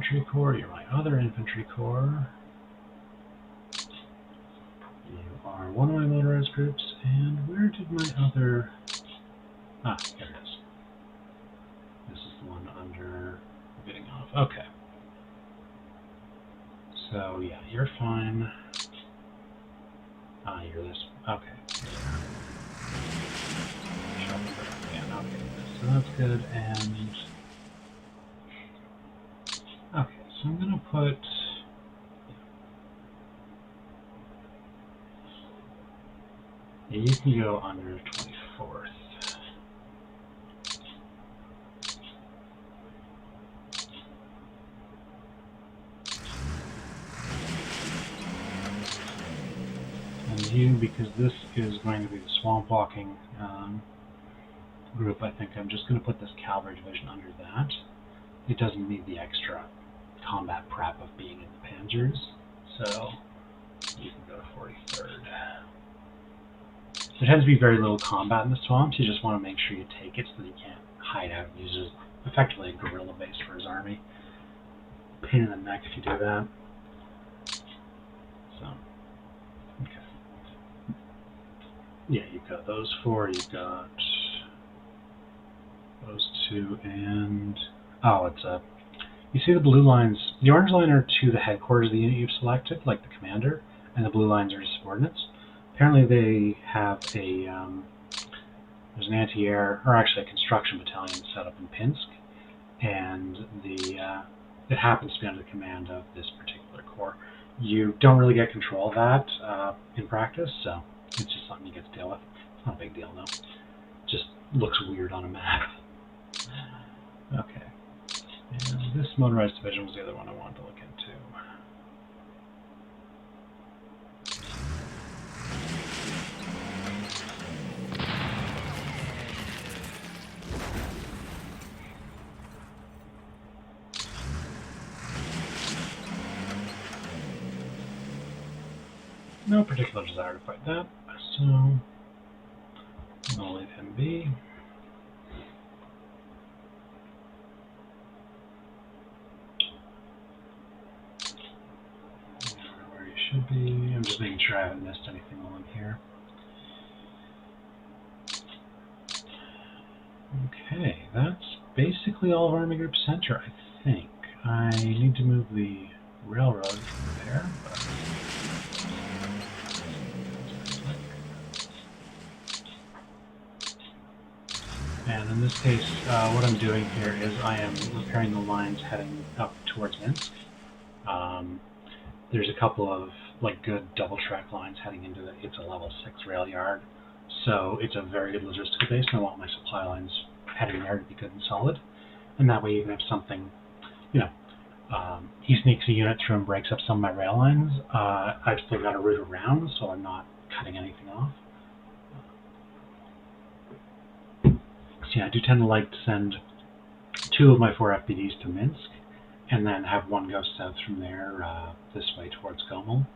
infantry corps, you're my other infantry corps. You are one of my motorized groups, and where did my other... Ah, there it is. This is the one under getting off. Okay. So, yeah, you're fine. Ah, you're this. Okay. Yeah, okay. So that's good, and... Okay, so I'm gonna put... Yeah, you can go under 24th. And you, because this is going to be the swamp walking group, I think I'm just going to put this cavalry division under that. It doesn't need the extra combat prep of being in the panzers, so you can go to 43rd. There tends to be very little combat in the swamps. You just want to make sure you take it so that you can't hide out and use it as effectively a guerrilla base for his army. Pain in the neck if you do that. So, okay. Yeah, you've got those four, you've got those two, and... Oh, it's a... You see the blue lines... The orange line are to the headquarters of the unit you've selected, like the commander, and the blue lines are to subordinates. Apparently they have a... there's an anti-air, or actually a construction battalion set up in Pinsk, and it happens to be under the command of this particular corps. You don't really get control of that in practice, so it's just something you get to deal with. It's not a big deal, though. It just looks weird on a map. Okay. And this motorized division was the other one I wanted to look into. No particular desire to fight that, so I'll leave him be. Where he should be. I'm just making sure I haven't missed anything on here. Okay, that's basically all of Army Group Center, I think. I need to move the railroad from there, but... And in this case, what I'm doing here is I am repairing the lines heading up towards Minsk. There's a couple of good double track lines heading into it. It's a level 6 rail yard, so it's a very good logistical base, and I want my supply lines heading there to be good and solid. And that way, even if something, he sneaks a unit through and breaks up some of my rail lines, I've still got a route around, so I'm not cutting anything off. Yeah, I do tend to like to send 2 of my 4 FBDs to Minsk, and then have one go south from there this way towards Gomel,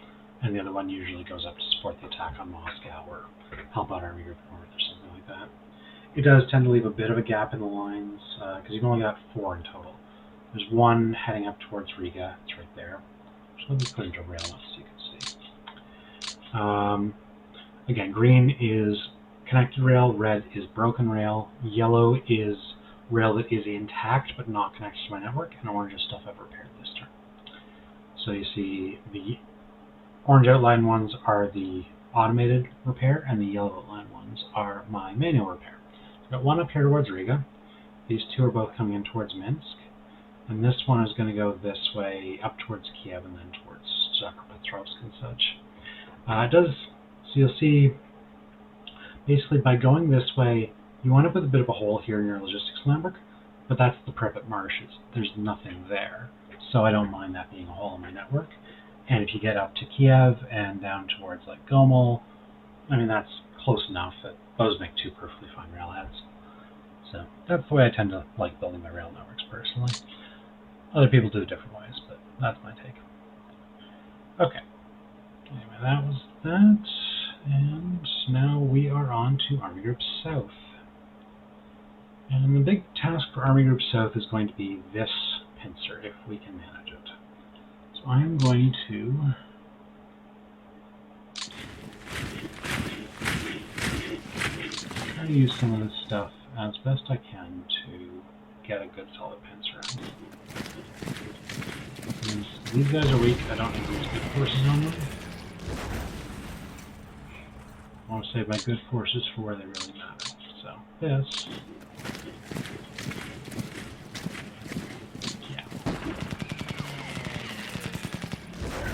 and the other one usually goes up to support the attack on Moscow or help out Army Group North or something like that. It does tend to leave a bit of a gap in the lines, because you've only got 4 in total. There's one heading up towards Riga, it's right there. So let me put into rail notes so you can see. Again, green is connected rail, red is broken rail, yellow is rail that is intact but not connected to my network, and orange is stuff I've repaired this turn. So you see the orange outline ones are the automated repair, and the yellow outline ones are my manual repair. I've got one up here towards Riga. These 2 are both coming in towards Minsk, and this one is going to go this way up towards Kiev and then towards Zakropetrovsk and such. So you'll see, basically by going this way, you wind up with a bit of a hole here in your logistics network, but that's the Pripyat marshes. There's nothing there, so I don't mind that being a hole in my network. And if you get up to Kiev and down towards Gomel, I mean, that's close enough that those make 2 perfectly fine railheads. So that's the way I tend to like building my rail networks personally. Other people do it different ways, but that's my take. Okay. Anyway, that was that. And now we are on to Army Group South. And the big task for Army Group South is going to be this pincer if we can manage it. So I am going to try to use some of this stuff as best I can to get a good solid pincer. These guys are weak. I don't need to use good forces on them. I want to save my good forces for where they really matter. So this. Yeah. There.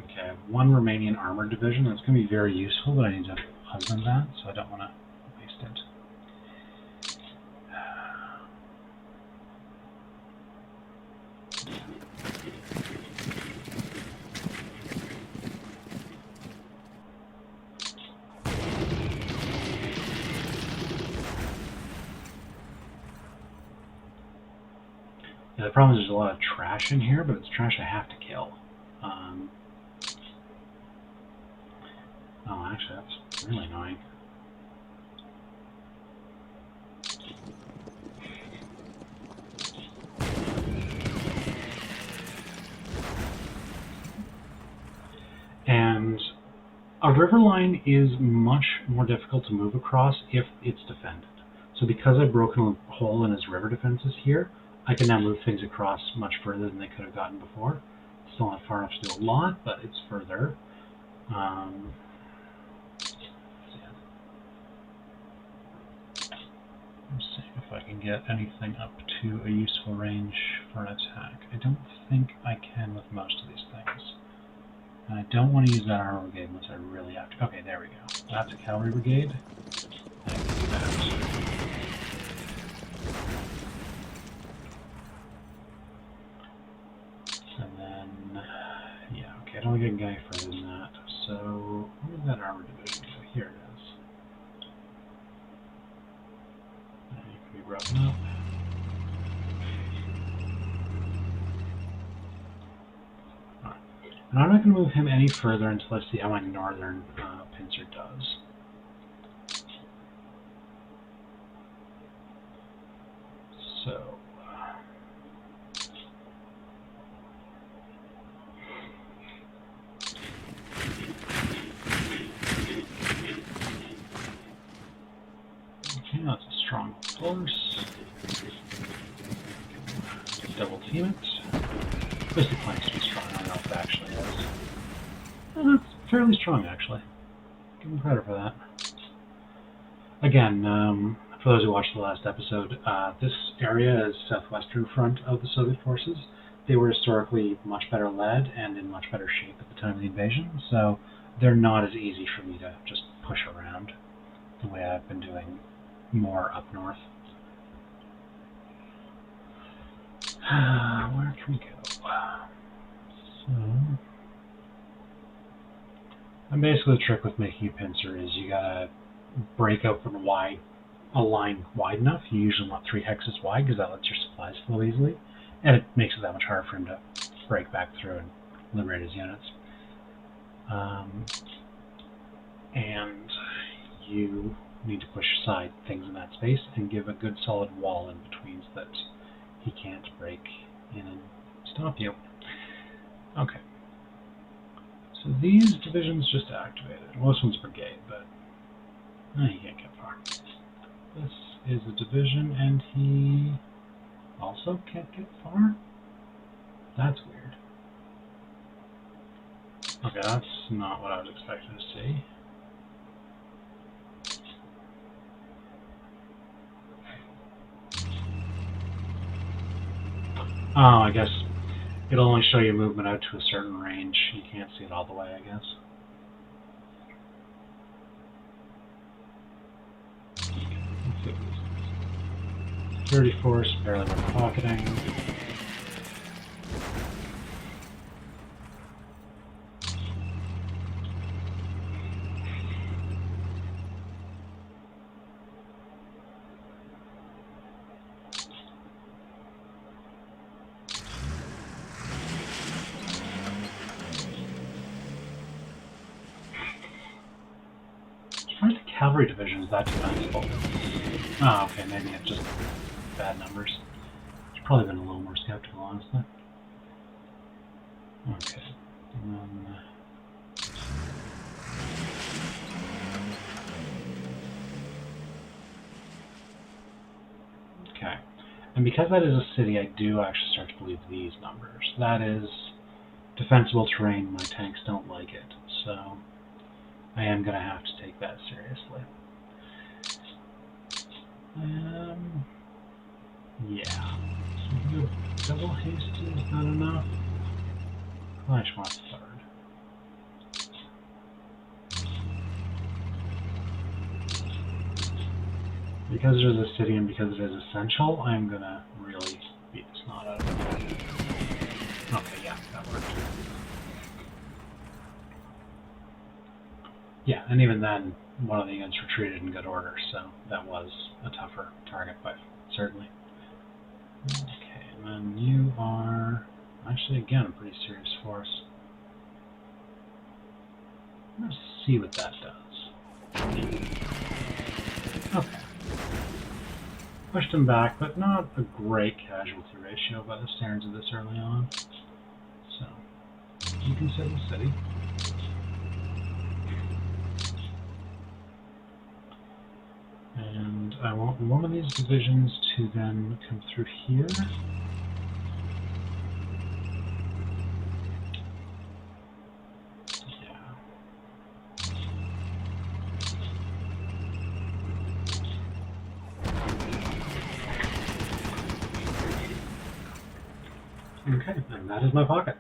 Okay, I have one remaining armored division. That's going to be very useful, but I need to husband that, so I don't want to waste it. Yeah, the problem is there's a lot of trash in here, but it's trash I have to kill. Oh, actually, that's really annoying. And a river line is much more difficult to move across if it's defended. So because I've broken a hole in his river defenses here, I can now move things across much further than they could have gotten before. Still not far enough to do a lot, but it's further. Let's see if I can get anything up to a useful range for an attack. I don't think I can with most of these things. And I don't want to use that armor brigade unless I really have to. Okay, there we go. That's a cavalry brigade. I can do that. And then, yeah, okay, I don't think I can get any further than that. So, where did that armor division go? Here it is. And it can be broken up. Alright. And I'm not going to move him any further until I see how my northern pincer does. So, okay, that's a strong force. Double team it. Basically claims to be strong. I don't know if it actually is. It's fairly strong, actually. Give him credit for that. Again, for those who watched the last episode, this area is southwestern front of the Soviet forces. They were historically much better led and in much better shape at the time of the invasion, so they're not as easy for me to just push around the way I've been doing more up north. Where can we go? So, and basically the trick with making a pincer is you gotta break open a line wide enough. You usually want 3 hexes wide because that lets your supplies flow easily, and it makes it that much harder for him to break back through and liberate his units. And you need to push aside things in that space and give a good solid wall in between so that he can't break in and stop you. Okay. So these divisions just activated. Well, this one's brigade, but he can't get far. This is a division, and he also can't get far? That's weird. Okay, that's not what I was expecting to see. Oh, I guess it'll only show you movement out to a certain range. You can't see it all the way, I guess. 30 force, barely worth pocketing. It's hard to cavalry division is that defensible? Oh, okay, maybe it's just bad numbers. Should probably been a little more skeptical, honestly. Okay. Okay. And because that is a city, I do actually start to believe these numbers. That is defensible terrain. My tanks don't like it, so I am going to have to take that seriously. Yeah. So double hasty is not enough. I just want a third. Because it is a city and because it is essential, I'm gonna really beat the snot out of it. Okay, yeah, that worked. Yeah, and even then, one of the units retreated in good order, so that was a tougher target, but certainly. Okay, and then you are actually, again, a pretty serious force. Let's see what that does. Okay. Pushed him back, but not a great casualty ratio by the standards of this early on. So, you can sit in the city. And I want one of these divisions to then come through here. Okay, and that is my pocket.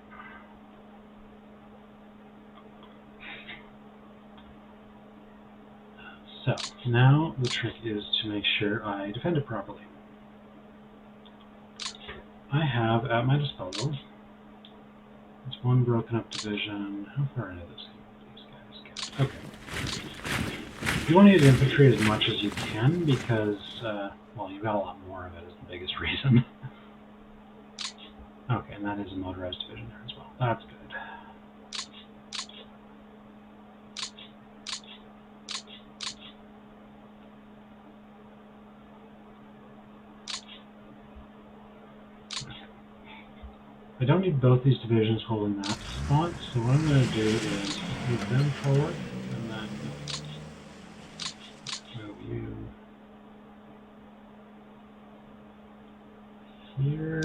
So, now the trick is to make sure I defend it properly. I have at my disposal this one broken up division. How far into this can these guys get? Okay. You want to use infantry as much as you can because, well, you've got a lot more of it is the biggest reason. Okay, and that is a motorized division there as well. That's good. I don't need both these divisions holding that spot, so what I'm going to do is move them forward, and then move you here.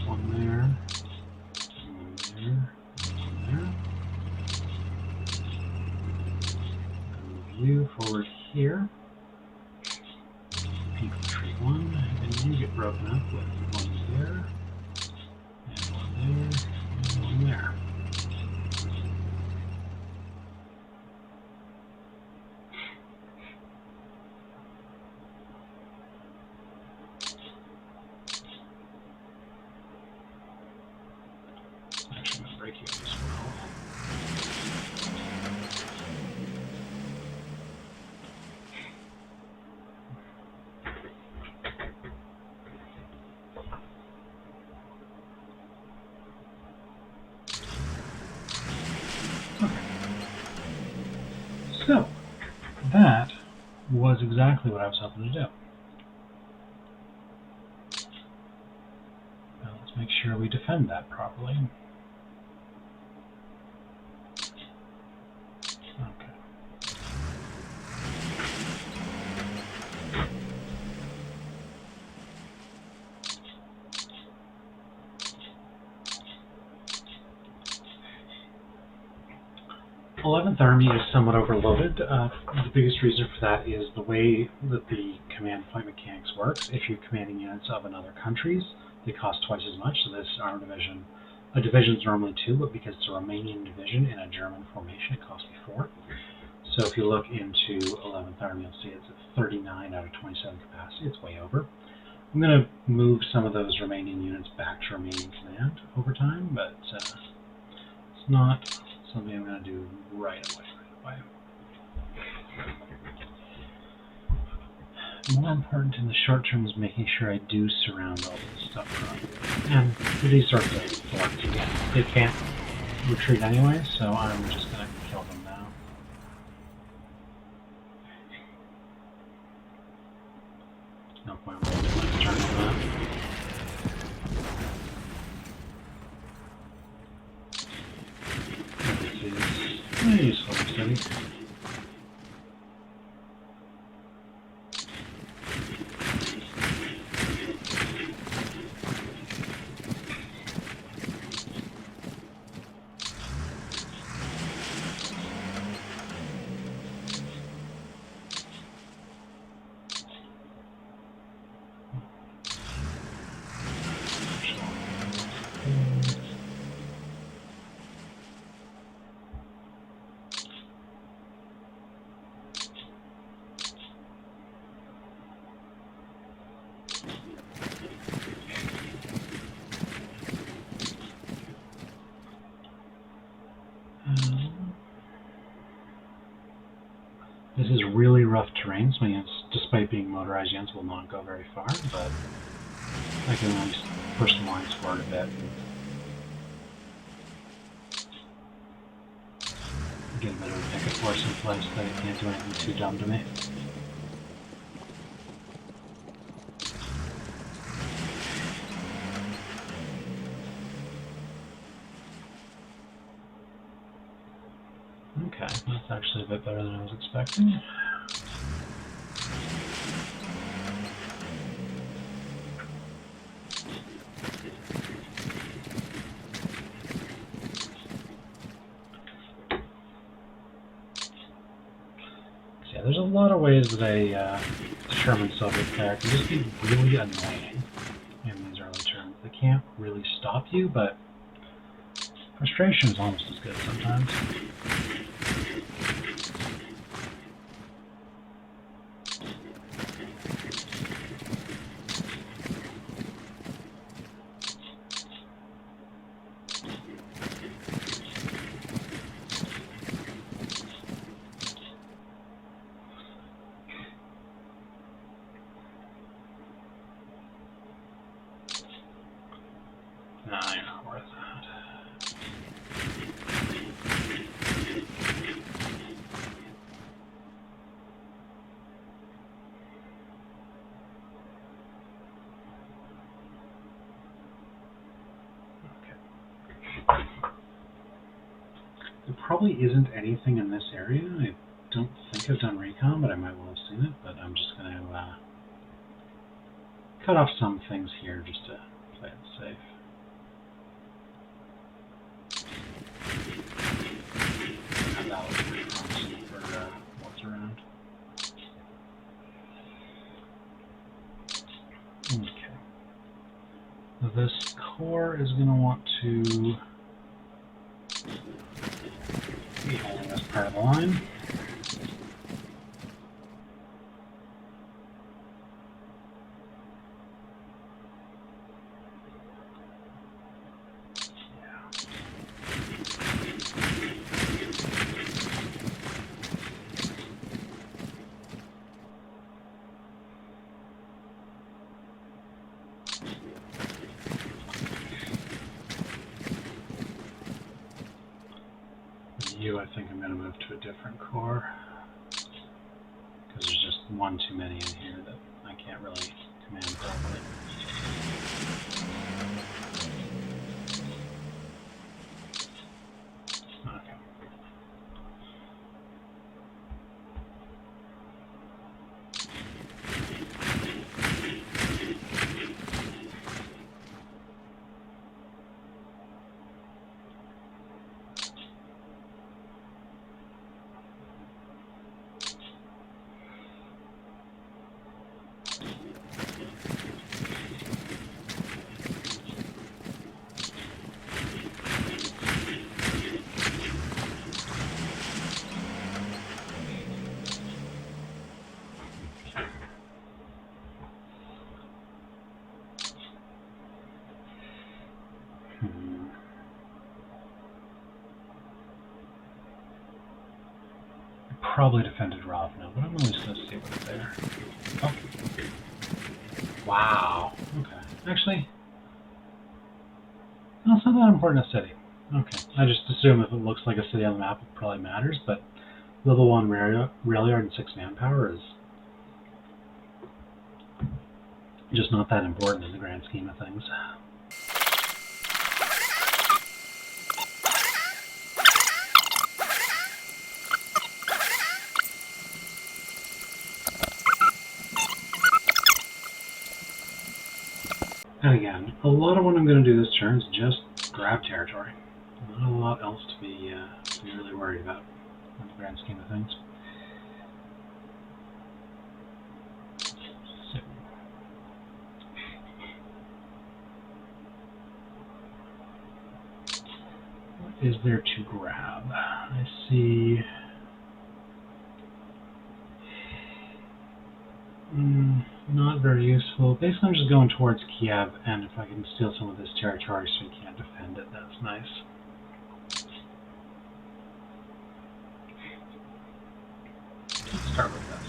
One there, one there, one there. And move you forward here. Infantry one, and you get broken up with one there, and one there, and one there. Actually, I'm going to break you up as well. So, that was exactly what I was hoping to do. Now let's make sure we defend that properly. Okay. 11th Army is somewhat overloaded. The biggest reason for that is the way that the command point mechanics works. If you're commanding units of another countries, they cost twice as much. So this armed division, a division is normally 2, but because it's a Romanian division in a German formation, it costs me 4. So if you look into 11th Army, you'll see it's at 39 out of 27 capacity. It's way over. I'm going to move some of those Romanian units back to Romanian command over time, but it's not something I'm going to do right away. More important in the short term is making sure I do surround all this stuff properly. And for these sorts of forts, again, they can't retreat anyway, so I'm just going to kill them now. city. This is really rough terrain, so units, despite being motorized units, will not go very far, but I can at least push the lines forward a bit and get a bit of a picket force in place that it can't do anything too dumb to me. Okay, that's actually a bit better than I was expecting. So yeah, there's a lot of ways that a determined Soviet player can just be really annoying in these early turns. They can't really stop you, but frustration is almost as good sometimes. Nah, you're not worth that. Okay. There probably isn't anything in this area. I don't think I've done recon, but I might well have seen it. But I'm just going to cut off some things here just to play it safe. And that was pretty promising for what's around. Okay. This core is going to want to be holding this part of the line. I think I'm going to move to a different core because there's just one too many in here that I can't really command properly. Okay. Probably defended Ravna, but I'm at least going to see what's there. Oh. Wow. Okay. Actually, no, it's not that important a city. Okay. I just assume if it looks like a city on the map, it probably matters, but level 1 rail yard and 6 manpower is just not that important in the grand scheme of things. And again, a lot of what I'm going to do this turn is just grab territory. Not a lot else to be really worried about in the grand scheme of things. So, what is there to grab? I see. Not very useful. Basically, I'm just going towards Kiev, and if I can steal some of this territory so he can't defend it, that's nice. Let's start with this.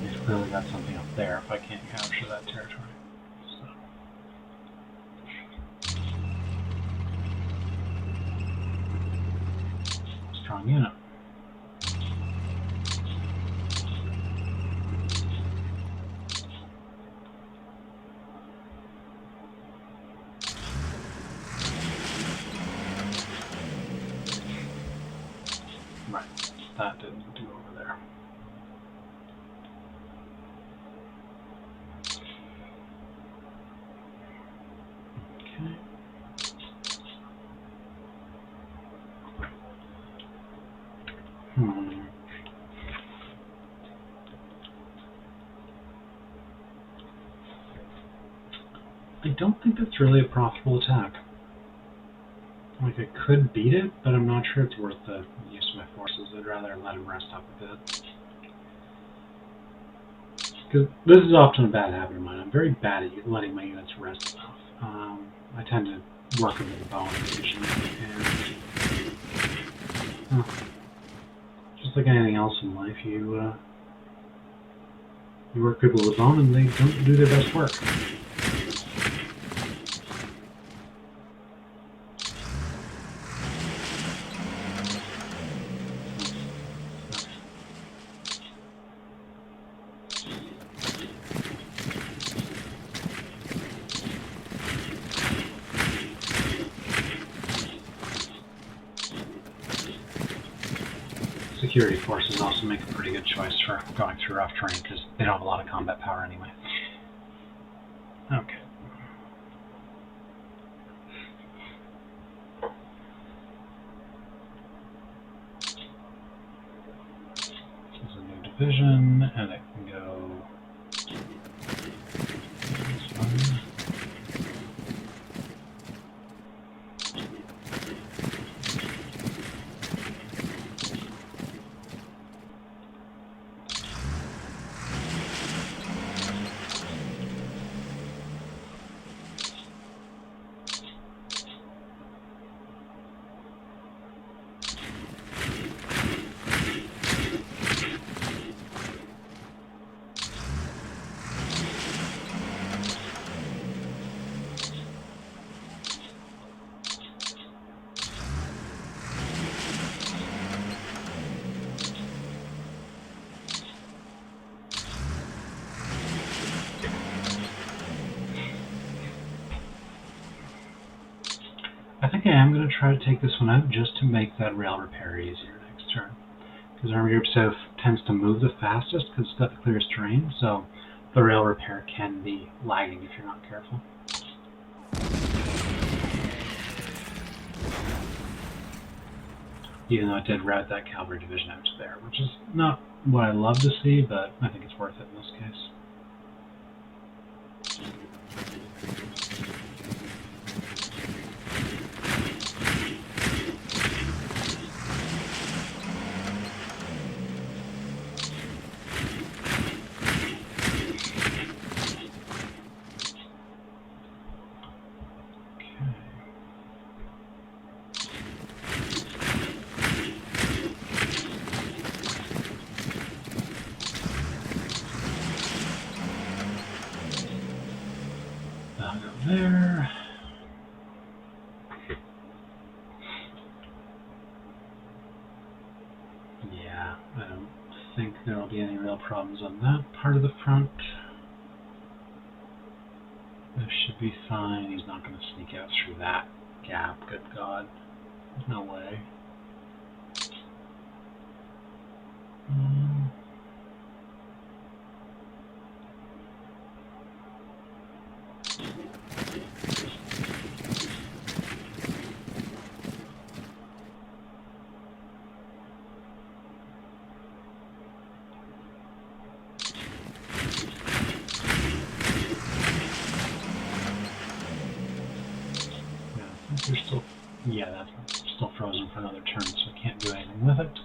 We've clearly got something up there if I can't capture that territory. So. Strong unit. Right, that didn't do over there. Okay. I don't think that's really a profitable attack. Like, I could beat it, but I'm not sure it's worth the use of my forces. I'd rather let him rest up a bit. Because this is often a bad habit of mine. I'm very bad at letting my units rest enough. I tend to work a bit of bone occasionally, and just like anything else in life, you work people with bone and they don't do their best work. Security forces also make a pretty good choice for going through rough terrain because they don't have a lot of combat power anyway. Okay. This is a new division, and it can go this one. I think I am going to try to take this one out just to make that rail repair easier next turn. Because Army Group South tends to move the fastest because it's got the clearest terrain, so the rail repair can be lagging if you're not careful. Even though it did route that cavalry division out to there, which is not what I love to see, but I think it's worth it in this case. I'll go there. Yeah, I don't think there will be any real problems on that part of the front. This should be fine. He's not going to sneak out through that gap. Good God. There's no way. You're still, yeah, that's still frozen for another turn, so I can't do anything with it.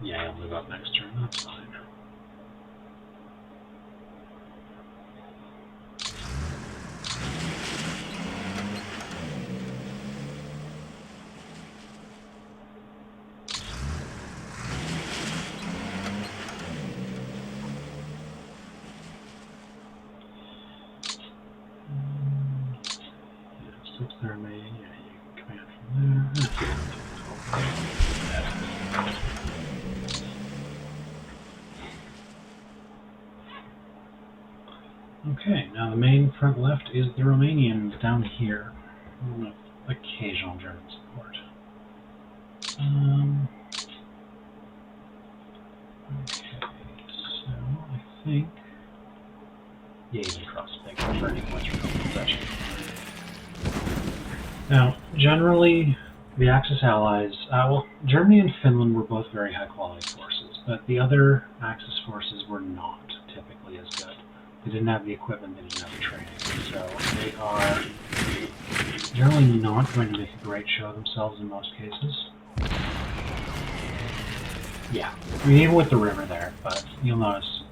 Yeah, I'll move up next turn, that's fine. Still clear me. Yeah, you can command from there. Okay, now the main front left is the Romanians down here. With occasional German support. Okay, so I think. Yeah, even cross big for any points for possession. Now, generally, the Axis allies, well, Germany and Finland were both very high-quality forces, but the other Axis forces were not typically as good. They didn't have the equipment, they didn't have the training, so they are generally not going to make a great show of themselves in most cases. Yeah, I mean, even with the river there, but you'll notice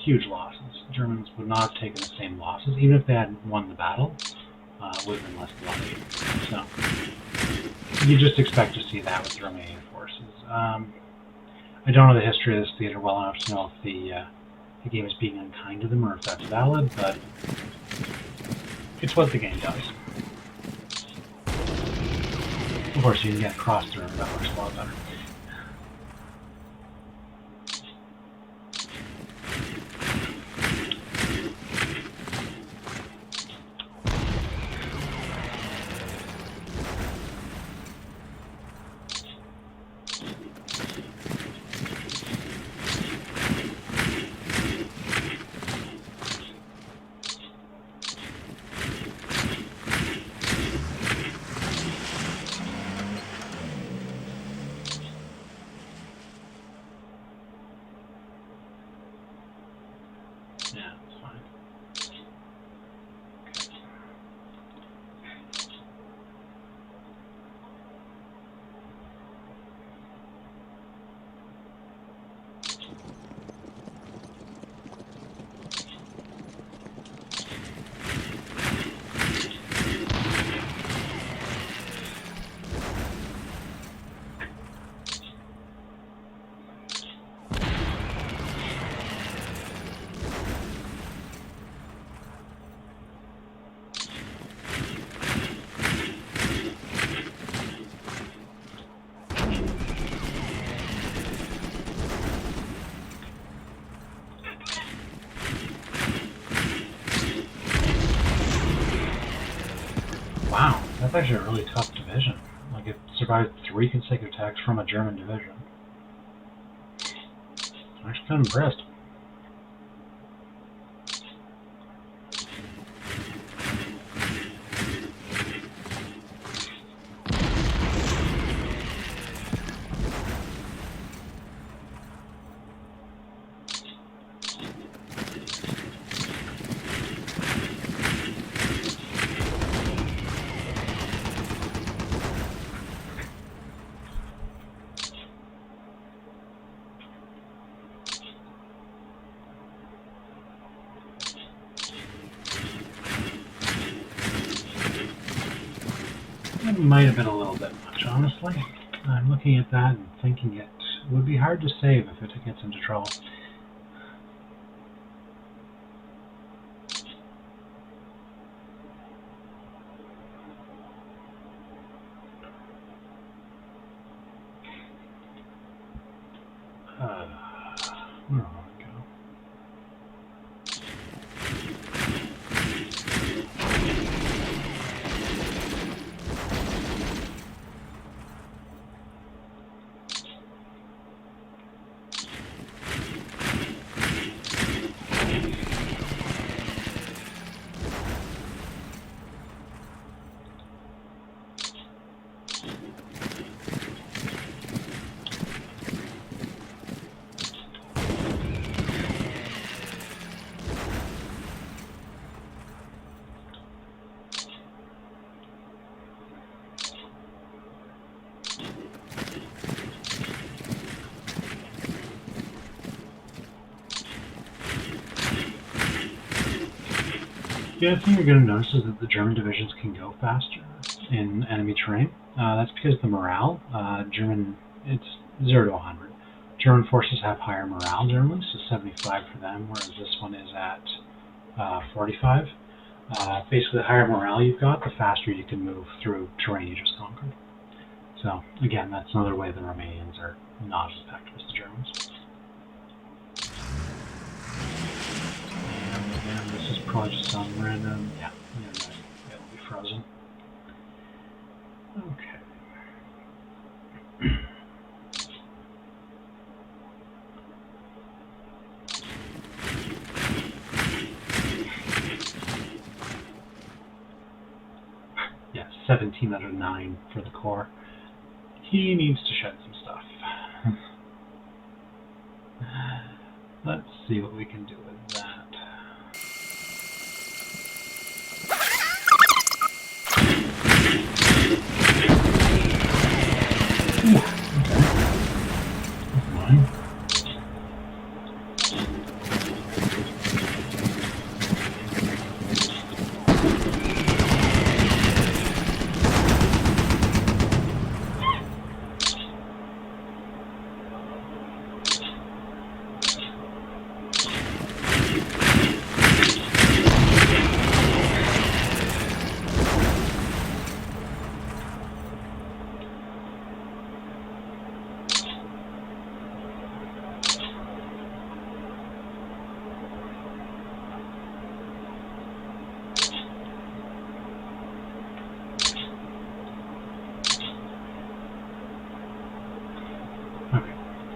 huge losses. Germans would not have taken the same losses, even if they had won the battle. Would have been less bloody. So you just expect to see that with the Romanian forces. I don't know the history of this theater well enough to know if the game is being unkind to them or if that's valid, but it's what the game does. Of course, you can get across the river, that works a lot better. Yeah, that's fine. Wow, that's actually a really tough division. Like, it survived 3 consecutive attacks from a German division. I'm actually kind of impressed. It might have been a little bit much, honestly. I'm looking at that and thinking it would be hard to save if it gets into trouble. The other thing you're going to notice is that the German divisions can go faster in enemy terrain. That's because the morale, it's 0 to 100. German forces have higher morale generally, so 75 for them, whereas this one is at 45. Basically, the higher morale you've got, the faster you can move through terrain you just conquered. So, again, that's another way the Romanians are not as effective as the Germans. And again, this is probably just some random, yeah, it'll be frozen. Okay. Yeah, 17 out of 9 for the core. He needs to shed some stuff. Let's see what we can do with that. Ooh, okay. That's fine.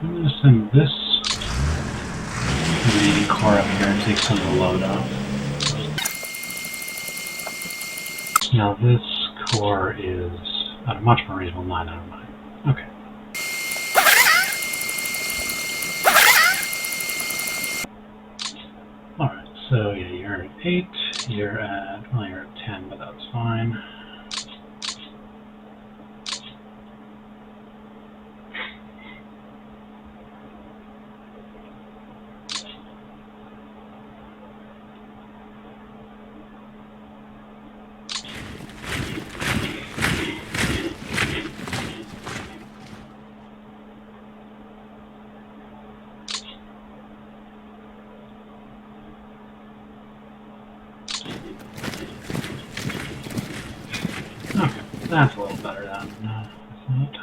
I'm going to send this remaining core up here and take some of the load off. Now this core is at a much more reasonable 9 out of 9. Okay. Alright, so yeah, you're at 8, you're at 10, but that's fine. That's a little better than I thought.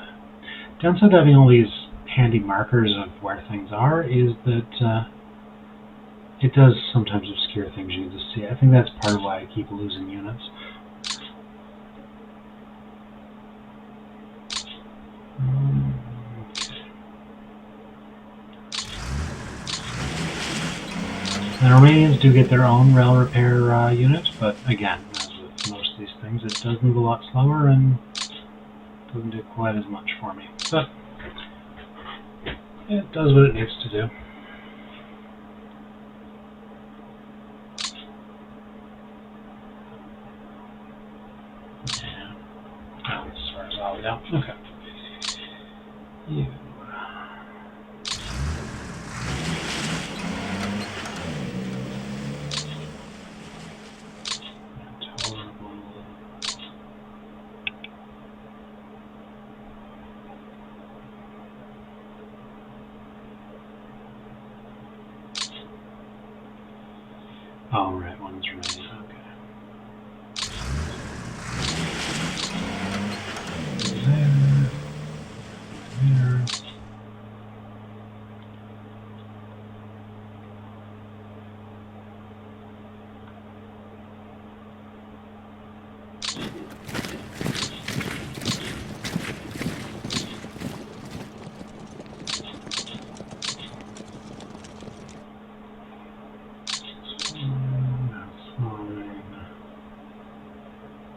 Downside to having all these handy markers of where things are is that it does sometimes obscure things you need to see. I think that's part of why I keep losing units. The Romanians do get their own rail repair unit, but again, as with most of these things, it does move a lot slower and doesn't do quite as much for me. But it does what it needs to do. Yeah. Oh, as far as all the way down. Okay. You. Oh, right, one's remaining. Okay. There. There.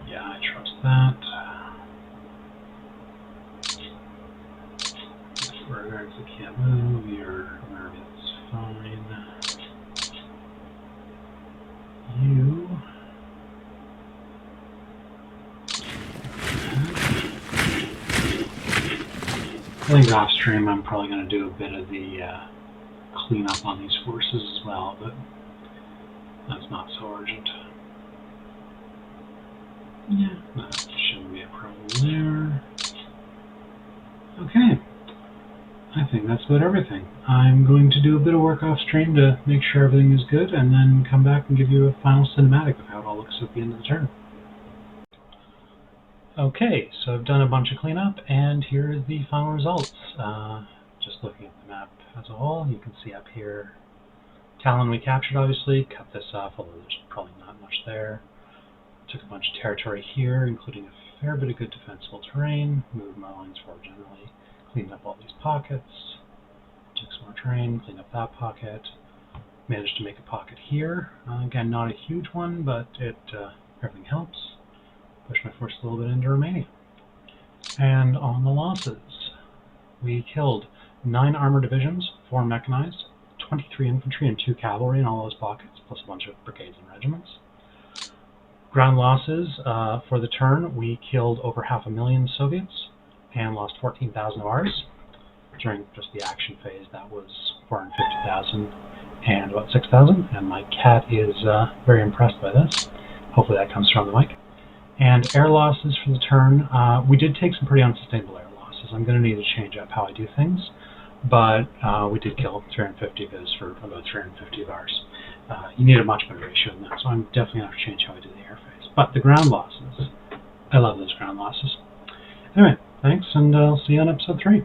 Yeah, I trust that. For guards that can't move, your American's fine. You. I think off stream I'm probably going to do a bit of the cleanup on these forces as well, but that's not so urgent. Yeah, that shouldn't be a problem there. Okay, I think that's about everything. I'm going to do a bit of work off stream to make sure everything is good, and then come back and give you a final cinematic of how it all looks at the end of the turn. Okay, so I've done a bunch of cleanup, and here are the final results. Just looking at the map as a whole, you can see up here, Talon we captured, obviously, cut this off, although there's probably not much there. Took a bunch of territory here, including a fair bit of good defensible terrain, moved my lines forward generally, cleaned up all these pockets, took some more terrain, cleaned up that pocket, managed to make a pocket here. Again, not a huge one, but everything helps. Pushed my force a little bit into Romania. And on the losses, we killed 9 armored divisions, 4 mechanized, 23 infantry and 2 cavalry in all those pockets, plus a bunch of brigades and regiments. Ground losses for the turn, we killed over 500,000 Soviets and lost 14,000 of ours. During just the action phase, that was 450,000 and about 6,000, and my cat is very impressed by this. Hopefully that comes from the mic. And air losses for the turn, we did take some pretty unsustainable air losses. I'm going to need to change up how I do things, but we did kill 350 of his for about 350 of ours. You need a much better ratio than that, so I'm definitely going to have to change how I do the air phase. But the ground losses, I love those ground losses. Anyway, thanks, and I'll see you on episode 3.